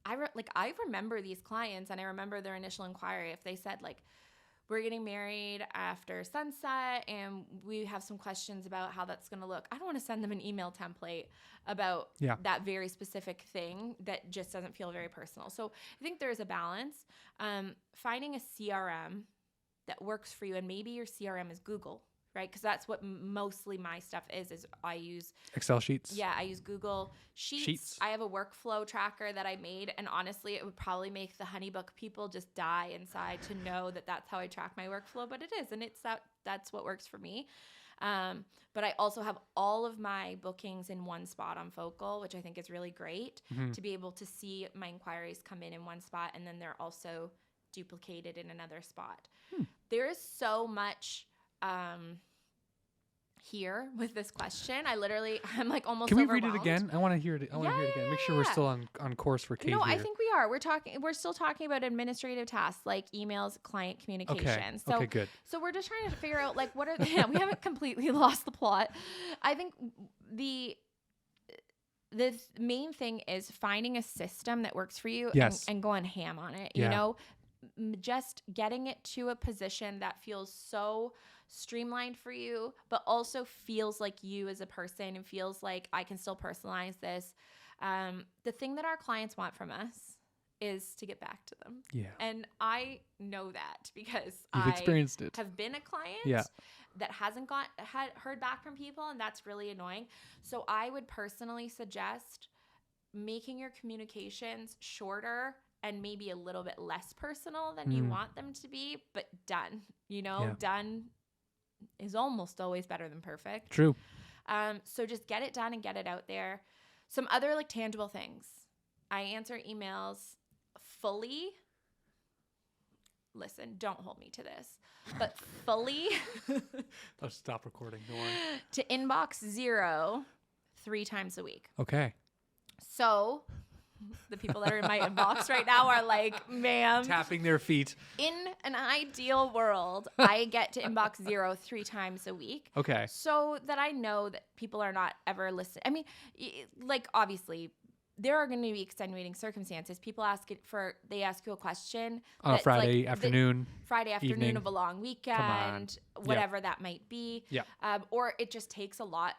Speaker 2: I remember these clients, and I remember their initial inquiry. If they said like, we're getting married after sunset and we have some questions about how that's going to look, I don't want to send them an email template about that very specific thing that just doesn't feel very personal. So I think there's a balance. Finding a CRM that works for you, and maybe your CRM is Google, right? Because that's what mostly my stuff is I use
Speaker 1: Excel sheets.
Speaker 2: Yeah, I use Google Sheets. I have a workflow tracker that I made, and honestly, it would probably make the Honeybook people just die inside to know that that's how I track my workflow, but it is, and that's what works for me. But I also have all of my bookings in one spot on Focal, which I think is really great to be able to see my inquiries come in one spot, and then they're also duplicated in another spot. There is so much here with this question. I'm like almost.
Speaker 1: Can we
Speaker 2: overwhelmed.
Speaker 1: read it again? I want to hear it. Hear it again. Make sure we're still on course for Kate.
Speaker 2: No,
Speaker 1: here.
Speaker 2: I think we are. We're still talking about administrative tasks like emails, client communication.
Speaker 1: Okay, good.
Speaker 2: So we're just trying to figure out like what are we haven't completely lost the plot. I think the main thing is finding a system that works for you and going ham on it. You know, just getting it to a position that feels so streamlined for you, but also feels like you as a person and feels like I can still personalize this. The thing that our clients want from us is to get back to them. Yeah. And I know that because
Speaker 1: You've experienced it.
Speaker 2: Have been a client that hasn't heard back from people, and that's really annoying. So I would personally suggest making your communications shorter and maybe a little bit less personal than you want them to be, but done. Done is almost always better than perfect.
Speaker 1: True.
Speaker 2: So just get it done and get it out there. Some other like tangible things. I answer emails fully. Listen, don't hold me to this, but fully.
Speaker 1: I'll stop recording. Go on.
Speaker 2: To inbox 0 3 times a week.
Speaker 1: Okay.
Speaker 2: So the people that are in my inbox right now are like, ma'am.
Speaker 1: Tapping their feet.
Speaker 2: In an ideal world, I get to inbox 0 3 times a week.
Speaker 1: Okay.
Speaker 2: So that I know that people are not ever listening. I mean, like, obviously, there are going to be extenuating circumstances. People ask you a question.
Speaker 1: On a Friday afternoon. Evening.
Speaker 2: Of a long weekend, whatever that might be.
Speaker 1: Yeah.
Speaker 2: Or it just takes a lot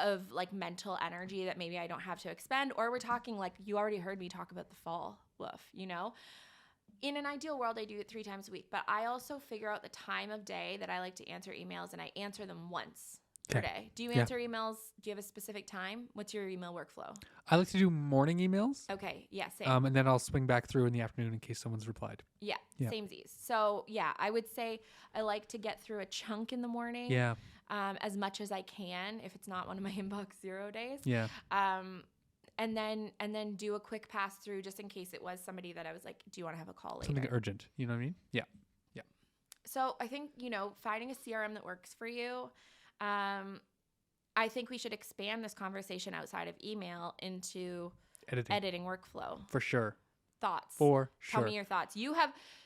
Speaker 2: of like mental energy that maybe I don't have to expend, or we're talking like you already heard me talk about the fall woof, In an ideal world, I do it 3 times a week, but I also figure out the time of day that I like to answer emails, and I answer them once per day. Do you answer emails? Do you have a specific time? What's your email workflow?
Speaker 1: I like to do morning emails.
Speaker 2: Okay. Yeah. Same.
Speaker 1: And then I'll swing back through in the afternoon in case someone's replied.
Speaker 2: Yeah. Samesies. So yeah, I would say I like to get through a chunk in the morning.
Speaker 1: Yeah.
Speaker 2: As much as I can, if it's not one of my inbox 0 days.
Speaker 1: Yeah.
Speaker 2: And and then do a quick pass through just in case it was somebody that I was like, do you want to have a call later?
Speaker 1: Something urgent. You know what I mean? Yeah. Yeah.
Speaker 2: So I think, finding a CRM that works for you. I think we should expand this conversation outside of email into editing workflow.
Speaker 1: For sure.
Speaker 2: Thoughts.
Speaker 1: For sure.
Speaker 2: Tell me your thoughts.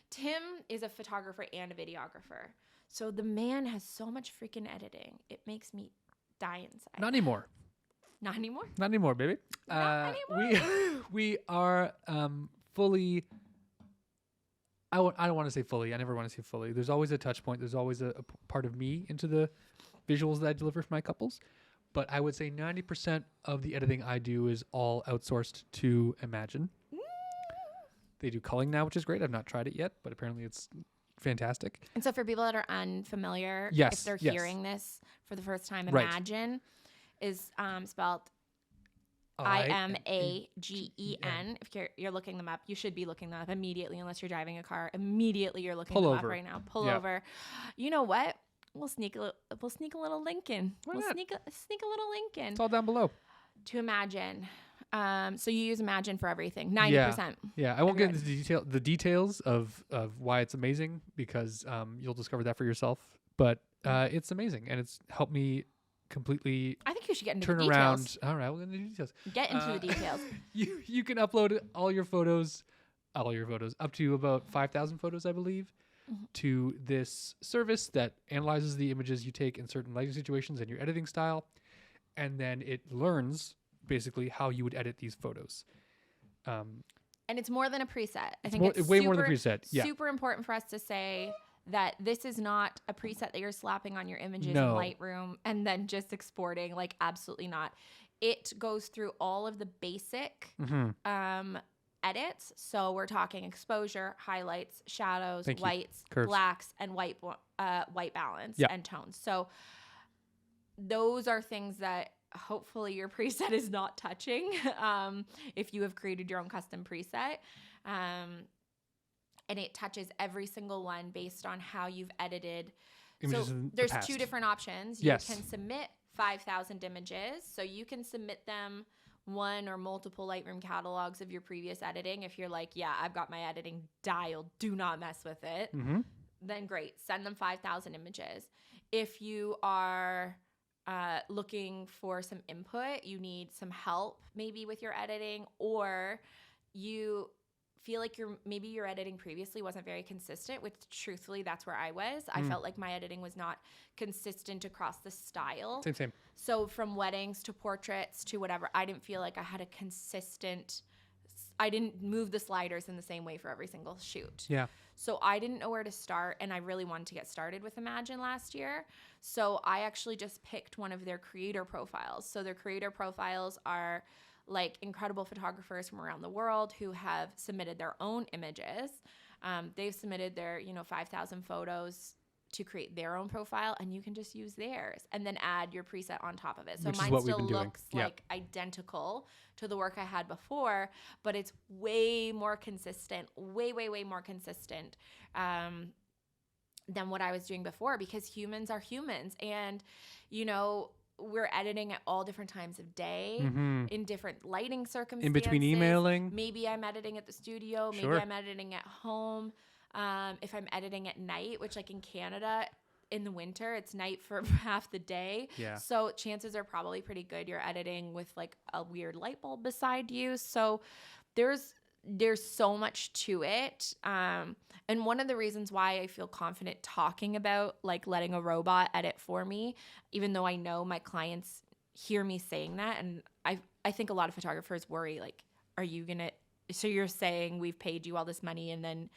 Speaker 2: Tim is a photographer and a videographer. So the man has so much freaking editing. It makes me die inside.
Speaker 1: Not anymore.
Speaker 2: Not anymore?
Speaker 1: Not anymore, baby.
Speaker 2: Not anymore.
Speaker 1: We are fully... I don't want to say fully. I never want to say fully. There's always a touch point. There's always a part of me into the visuals that I deliver for my couples. But I would say 90% of the editing I do is all outsourced to Imagine. They do culling now, which is great. I've not tried it yet, but apparently it's fantastic.
Speaker 2: And so for people that are unfamiliar,
Speaker 1: Yes,
Speaker 2: if they're
Speaker 1: yes.
Speaker 2: hearing this for the first time,
Speaker 1: Right.
Speaker 2: Imagine is spelled IMAGEN. If you're looking them up, you should be looking them up immediately, unless you're driving a car. Immediately, you're looking
Speaker 1: Pull
Speaker 2: them
Speaker 1: over.
Speaker 2: up right now. Pull
Speaker 1: Yeah.
Speaker 2: over. You know what? We'll sneak a little link in.
Speaker 1: Why
Speaker 2: we'll
Speaker 1: not?
Speaker 2: sneak a little link in
Speaker 1: It's all down below.
Speaker 2: to Imagine. So you use Imagine for everything. 90%.
Speaker 1: Yeah. I won't get into the details of why it's amazing, because you'll discover that for yourself. But it's amazing, and it's helped me completely
Speaker 2: I think you should get into
Speaker 1: turn
Speaker 2: the details.
Speaker 1: around. All right, we'll get into the details.
Speaker 2: Get into the details.
Speaker 1: You can upload all your photos, up to about 5,000 photos, I believe, to this service that analyzes the images you take in certain lighting situations and your editing style, and then it learns basically how you would edit these photos.
Speaker 2: And it's more than a preset. I think
Speaker 1: more-
Speaker 2: it's
Speaker 1: way more than a preset, yeah.
Speaker 2: super important for us to say that this is not a preset that you're slapping on your images
Speaker 1: No.
Speaker 2: in Lightroom and then just exporting. Like, absolutely not. It goes through all of the basic edits. So we're talking exposure, highlights, shadows,
Speaker 1: Thank you.
Speaker 2: whites,
Speaker 1: Curves.
Speaker 2: blacks, and white balance
Speaker 1: Yeah.
Speaker 2: and tones. So those are things that hopefully your preset is not touching if you have created your own custom preset. And it touches every single one based on how you've edited.
Speaker 1: Images
Speaker 2: So
Speaker 1: in the
Speaker 2: there's
Speaker 1: past.
Speaker 2: two different options.
Speaker 1: Yes.
Speaker 2: You can submit 5,000 images. So you can submit them one or multiple Lightroom catalogs of your previous editing. If you're like, yeah, I've got my editing dialed, do not mess with it. Then great, send them 5,000 images. If you are looking for some input, you need some help maybe with your editing, or you feel like your editing previously wasn't very consistent, which truthfully that's where I was. I felt like my editing was not consistent across the style.
Speaker 1: Same.
Speaker 2: So from weddings to portraits to whatever, I didn't feel like I had a consistent, I didn't move the sliders in the same way for every single shoot.
Speaker 1: Yeah.
Speaker 2: So I didn't know where to start, and I really wanted to get started with Imagine last year. So I actually just picked one of their creator profiles. So their creator profiles are like incredible photographers from around the world who have submitted their own images. They've submitted their 5,000 photos to create their own profile, and you can just use theirs and then add your preset on top of it. So
Speaker 1: Which is
Speaker 2: mine
Speaker 1: what we've
Speaker 2: still
Speaker 1: been doing.
Speaker 2: looks
Speaker 1: Yeah.
Speaker 2: like identical to the work I had before, but it's way more consistent, way more consistent than what I was doing before, because humans are humans, and we're editing at all different times of day in different lighting circumstances.
Speaker 1: In between emailing.
Speaker 2: Maybe I'm editing at the studio. Maybe
Speaker 1: Sure.
Speaker 2: I'm editing at home. If I'm editing at night, which like in Canada in the winter, it's night for half the day.
Speaker 1: Yeah.
Speaker 2: So chances are probably pretty good you're editing with like a weird light bulb beside you. So there's so much to it. And one of the reasons why I feel confident talking about like letting a robot edit for me, even though I know my clients hear me saying that, and I think a lot of photographers worry, like, are you gonna, so you're saying we've paid you all this money and then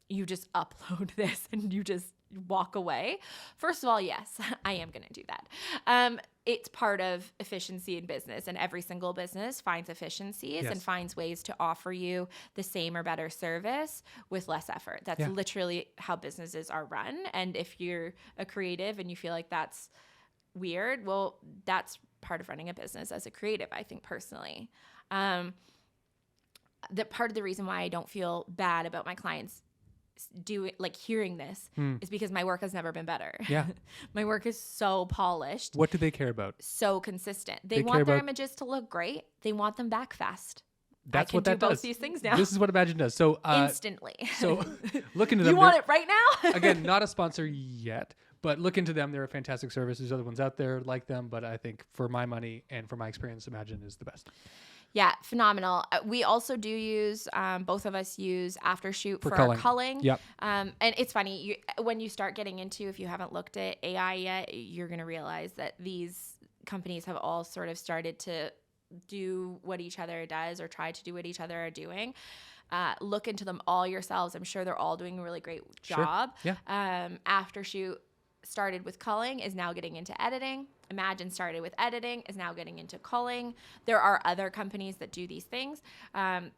Speaker 2: you just upload this and you just walk away? First of all, yes, I am going to do that. It's part of efficiency in business, and every single business finds efficiencies
Speaker 1: Yes.
Speaker 2: and finds ways to offer you the same or better service with less effort. That's
Speaker 1: Yeah.
Speaker 2: literally how businesses are run. And if you're a creative and you feel like that's weird, well, that's part of running a business as a creative, I think personally. That part of the reason why I don't feel bad about my clients hearing this is because my work has never been better.
Speaker 1: Yeah.
Speaker 2: My work is so polished,
Speaker 1: What do they care about?
Speaker 2: so consistent. They
Speaker 1: They
Speaker 2: want
Speaker 1: care
Speaker 2: their
Speaker 1: about-
Speaker 2: images to look great. They want them back fast.
Speaker 1: That's
Speaker 2: I can
Speaker 1: what that
Speaker 2: do both
Speaker 1: does.
Speaker 2: these things now.
Speaker 1: This is what Imagine does. So,
Speaker 2: Instantly.
Speaker 1: so look into them.
Speaker 2: You want
Speaker 1: They're-
Speaker 2: it right now?
Speaker 1: Again, not a sponsor yet, but look into them. They're a fantastic service. There's other ones out there like them, but I think for my money and for my experience, Imagine is the best.
Speaker 2: Yeah, phenomenal. We also do use, both of us use Aftershoot for
Speaker 1: culling.
Speaker 2: our culling.
Speaker 1: Yep.
Speaker 2: And it's funny, when you start getting into, if you haven't looked at AI yet, you're going to realize that these companies have all sort of started to do what each other does or try to do what each other are doing. Look into them all yourselves. I'm sure they're all doing a really great
Speaker 1: Sure.
Speaker 2: job.
Speaker 1: Yeah.
Speaker 2: Aftershoot started with culling, is now getting into editing. Imagine started with editing, is now getting into culling. There are other companies that do these things.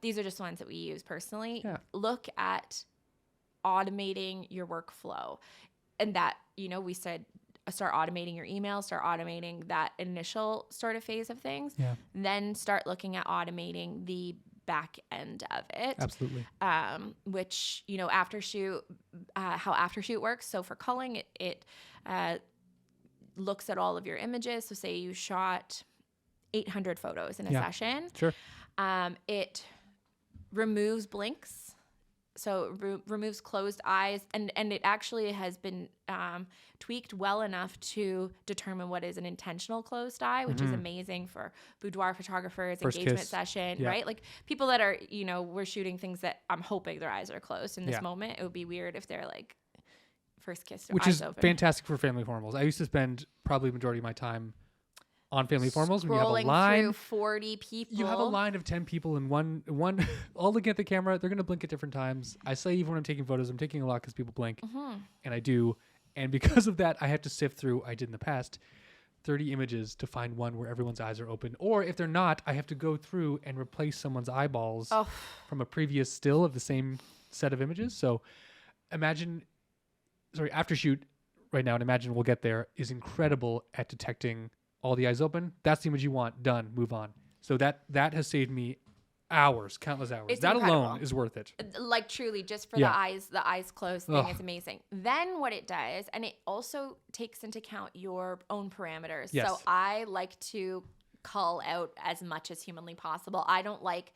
Speaker 2: These are just ones that we use personally.
Speaker 1: Yeah.
Speaker 2: Look at automating your workflow. And that, we said, start automating your email, start automating that initial sort of phase of things.
Speaker 1: Yeah.
Speaker 2: Then start looking at automating the back end of it.
Speaker 1: Absolutely.
Speaker 2: Which, Aftershoot, how Aftershoot works. So for culling, it looks at all of your images. So say you shot 800 photos in a session.
Speaker 1: Sure.
Speaker 2: It removes blinks. So it removes closed eyes, and it actually has been tweaked well enough to determine what is an intentional closed eye, which is amazing for boudoir photographers,
Speaker 1: First
Speaker 2: engagement
Speaker 1: kiss.
Speaker 2: session,
Speaker 1: Yeah.
Speaker 2: right? Like people that are, we're shooting things that I'm hoping their eyes are closed in this
Speaker 1: Yeah.
Speaker 2: moment. It would be weird if they're like first kiss,
Speaker 1: Which
Speaker 2: eyes
Speaker 1: is
Speaker 2: open.
Speaker 1: fantastic for family formals. I used to spend probably the majority of my time on family formals. When you have a
Speaker 2: Scrolling
Speaker 1: line,
Speaker 2: through 40 people.
Speaker 1: you have a line of 10 people and one all looking at the camera. They're going to blink at different times. I say even when I'm taking photos, I'm taking a lot because people blink, and I do. And because of that, I have to sift through, I did in the past, 30 images to find one where everyone's eyes are open. Or if they're not, I have to go through and replace someone's eyeballs from a previous still of the same set of images. So Aftershoot right now, and Imagine we'll get there, is incredible at detecting all the eyes open. That's the image you want. Done. Move on. So that has saved me hours, countless hours.
Speaker 2: It's
Speaker 1: that
Speaker 2: incredible.
Speaker 1: alone is worth it.
Speaker 2: Like truly, just for
Speaker 1: Yeah.
Speaker 2: the eyes closed thing
Speaker 1: Ugh.
Speaker 2: is amazing. Then what it does, and it also takes into account your own parameters.
Speaker 1: Yes.
Speaker 2: So I like to cull out as much as humanly possible. I don't like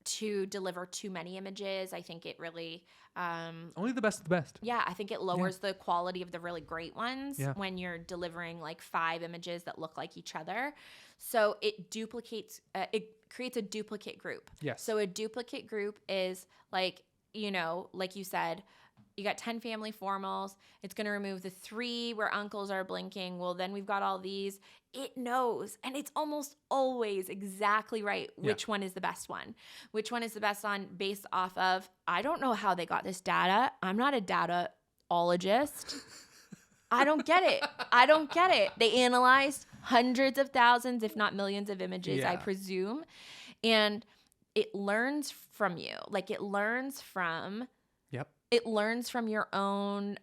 Speaker 2: to deliver too many images. I think it really,
Speaker 1: Only the best of the best.
Speaker 2: yeah, I think it lowers the quality of the really great ones
Speaker 1: Yeah.
Speaker 2: when you're delivering like 5 images that look like each other. So it duplicates, it creates a duplicate group.
Speaker 1: Yes.
Speaker 2: So a duplicate group is like, like you said, you got 10 family formals. It's going to remove the 3 where uncles are blinking. Well, then we've got all these. It knows, and it's almost always exactly right which one is the best one. Which one is the best one based off of, I don't know how they got this data. I'm not a dataologist. I don't get it. They analyzed hundreds of thousands, if not millions of images, I
Speaker 1: Yeah.
Speaker 2: presume. And it learns from you. Like it learns from your own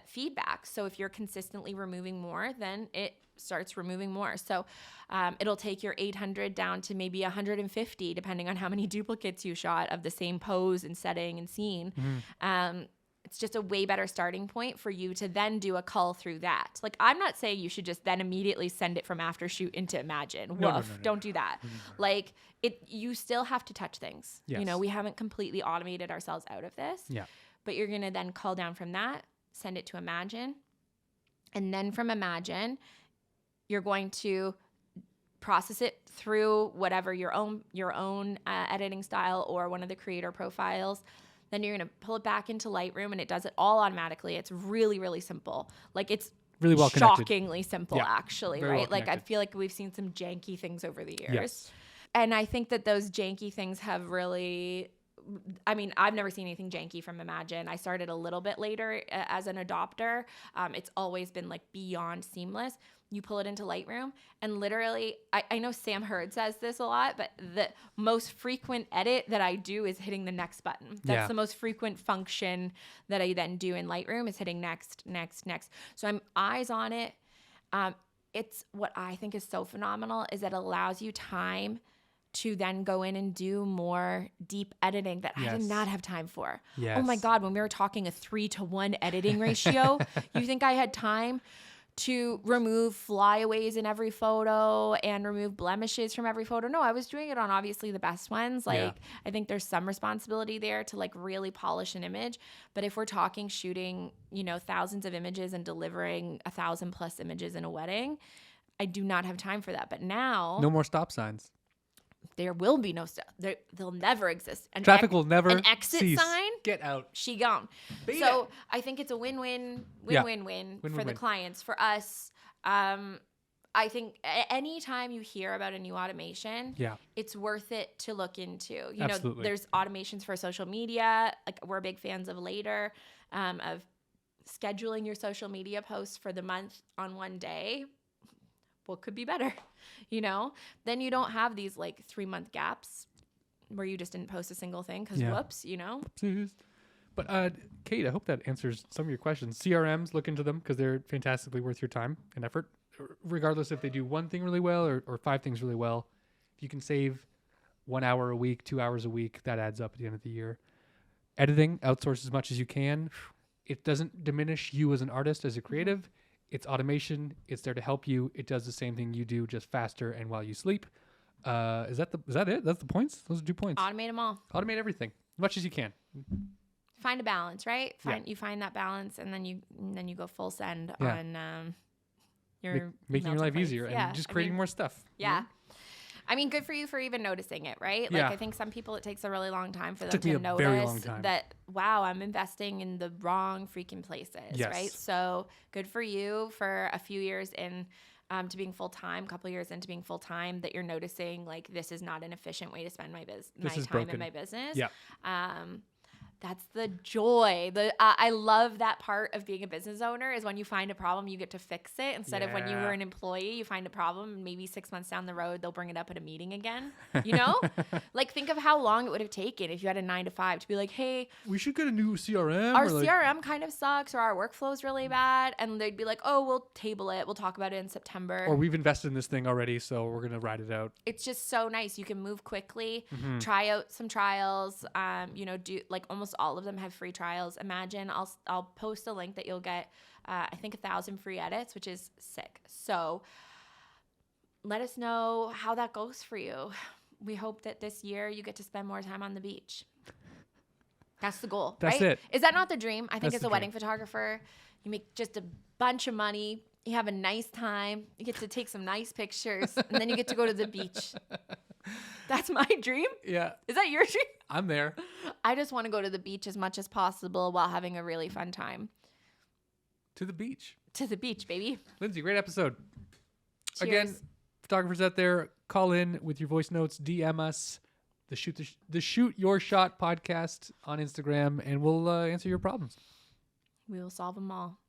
Speaker 2: feedback. So if you're consistently removing more, then it starts removing more. So it'll take your 800 down to maybe 150, depending on how many duplicates you shot of the same pose and setting and scene. It's just a way better starting point for you to then do a cull through that. Like, I'm not saying you should just then immediately send it from Aftershoot into Imagine.
Speaker 1: No,
Speaker 2: Woof.
Speaker 1: no.
Speaker 2: Don't do that. Like, you still have to touch things.
Speaker 1: Yes.
Speaker 2: We haven't completely automated ourselves out of this.
Speaker 1: Yeah.
Speaker 2: But you're going to then cull down from that, send it to Imagine. And then from Imagine, you're going to process it through whatever your own editing style or one of the creator profiles. Then you're going to pull it back into Lightroom, and it does it all automatically. It's really, really simple. Like, it's
Speaker 1: Really well connected.
Speaker 2: shockingly simple,
Speaker 1: Yeah,
Speaker 2: actually,
Speaker 1: very
Speaker 2: right?
Speaker 1: well
Speaker 2: Like, I
Speaker 1: connected.
Speaker 2: feel like we've seen some janky things over the years.
Speaker 1: Yes.
Speaker 2: And I think that those janky things have really, I've never seen anything janky from Imagine. I started a little bit later as an adopter. It's always been like beyond seamless. You pull it into Lightroom, and literally, I know Sam Hurd says this a lot, but the most frequent edit that I do is hitting the next button. That's
Speaker 1: Yeah.
Speaker 2: the most frequent function that I then do in Lightroom is hitting next, next, next. So I'm eyes on it. It's what I think is so phenomenal is it allows you time to then go in and do more deep editing that I did
Speaker 1: Yes.
Speaker 2: not have time for.
Speaker 1: Yes.
Speaker 2: Oh my God, when we were talking a 3-to-1 editing ratio, you think I had time to remove flyaways in every photo and remove blemishes from every photo? No, I was doing it on obviously the best ones. Like,
Speaker 1: Yeah.
Speaker 2: I think there's some responsibility there to like really polish an image. But if we're talking shooting, thousands of images and delivering 1,000+ images in a wedding, I do not have time for that. But now
Speaker 1: No more stop signs.
Speaker 2: there will be no stuff. They'll never exist.
Speaker 1: Traffic will never
Speaker 2: an exit
Speaker 1: cease.
Speaker 2: sign.
Speaker 1: Get out.
Speaker 2: She gone.
Speaker 1: Beat
Speaker 2: So
Speaker 1: it.
Speaker 2: I think it's a win-win
Speaker 1: Yeah.
Speaker 2: for the
Speaker 1: Win-win-win.
Speaker 2: clients, for us. I think anytime you hear about a new automation,
Speaker 1: Yeah.
Speaker 2: it's worth it to look into.
Speaker 1: Absolutely.
Speaker 2: There's automations for social media. Like, we're big fans of Later, of scheduling your social media posts for the month on one day. What could be better? Then you don't have these like 3-month gaps where you just didn't post a single thing because
Speaker 1: Yeah.
Speaker 2: whoops,
Speaker 1: Oopsies. But Kate, I hope that answers some of your questions. CRMs, look into them because they're fantastically worth your time and effort, regardless if they do one thing really well or 5 things really well. If you can save 1 hour a week, 2 hours a week, that adds up at the end of the year. Editing, outsource as much as you can. It doesn't diminish you as an artist, as a creative. It's automation. It's there to help you. It does the same thing you do, just faster and while you sleep. Is that it? That's the points? Those are 2 points.
Speaker 2: Automate them all.
Speaker 1: Automate everything as much as you can.
Speaker 2: Find a balance, right?
Speaker 1: Yeah.
Speaker 2: You find that balance, and then you go full send
Speaker 1: Yeah.
Speaker 2: on your
Speaker 1: Making your
Speaker 2: email
Speaker 1: life
Speaker 2: templates.
Speaker 1: easier
Speaker 2: Yeah,
Speaker 1: and just
Speaker 2: I
Speaker 1: creating
Speaker 2: mean,
Speaker 1: more stuff.
Speaker 2: Yeah. I mean, good for you for even noticing it, right? Like,
Speaker 1: Yeah.
Speaker 2: I think some people, it takes a really long time for them
Speaker 1: Took me
Speaker 2: to
Speaker 1: a very long
Speaker 2: notice
Speaker 1: time.
Speaker 2: that, wow, I'm investing in the wrong freaking places,
Speaker 1: Yes.
Speaker 2: right? So good for you for a few years in to being full-time, couple years into being full-time, that you're noticing like, this is not an efficient way to spend my
Speaker 1: This
Speaker 2: time
Speaker 1: is
Speaker 2: in
Speaker 1: broken.
Speaker 2: my business.
Speaker 1: Yeah.
Speaker 2: That's the joy. I love that part of being a business owner, is when you find a problem, you get to fix it, instead of when you
Speaker 1: Yeah.
Speaker 2: were an employee, you find a problem and maybe 6 months down the road, they'll bring it up at a meeting again. Like, think of how long it would have taken if you had a 9 to 5 to be like, hey,
Speaker 1: We should get a new CRM.
Speaker 2: our
Speaker 1: or like-
Speaker 2: CRM kind of sucks, or our workflow is really bad. And they'd be like, oh, we'll table it. We'll talk about it in September.
Speaker 1: Or we've invested in this thing already, so we're going to ride it out.
Speaker 2: It's just so nice. You can move quickly,
Speaker 1: Mm-hmm.
Speaker 2: try out some trials. Do like almost all of them have free trials. Imagine I'll post a link that you'll get, I think 1,000 free edits, which is sick. So let us know how that goes for you. We hope that this year you get to spend more time on the beach. That's the goal.
Speaker 1: That's
Speaker 2: right?
Speaker 1: it.
Speaker 2: Is that not the dream? I think
Speaker 1: That's
Speaker 2: as
Speaker 1: the
Speaker 2: a wedding
Speaker 1: dream.
Speaker 2: photographer, you make just a bunch of money. You have a nice time. You get to take some nice pictures, and then you get to go to the beach. That's my dream.
Speaker 1: Yeah,
Speaker 2: Is that your dream?
Speaker 1: I'm there.
Speaker 2: I just want to go to the beach as much as possible while having a really fun time.
Speaker 1: To the beach.
Speaker 2: To the beach, baby.
Speaker 1: Lindsay, great episode.
Speaker 2: Cheers.
Speaker 1: Again, photographers out there, call in with your voice notes, DM us, the Shoot Your Shot podcast on Instagram, and we'll answer your problems.
Speaker 2: We will solve them all.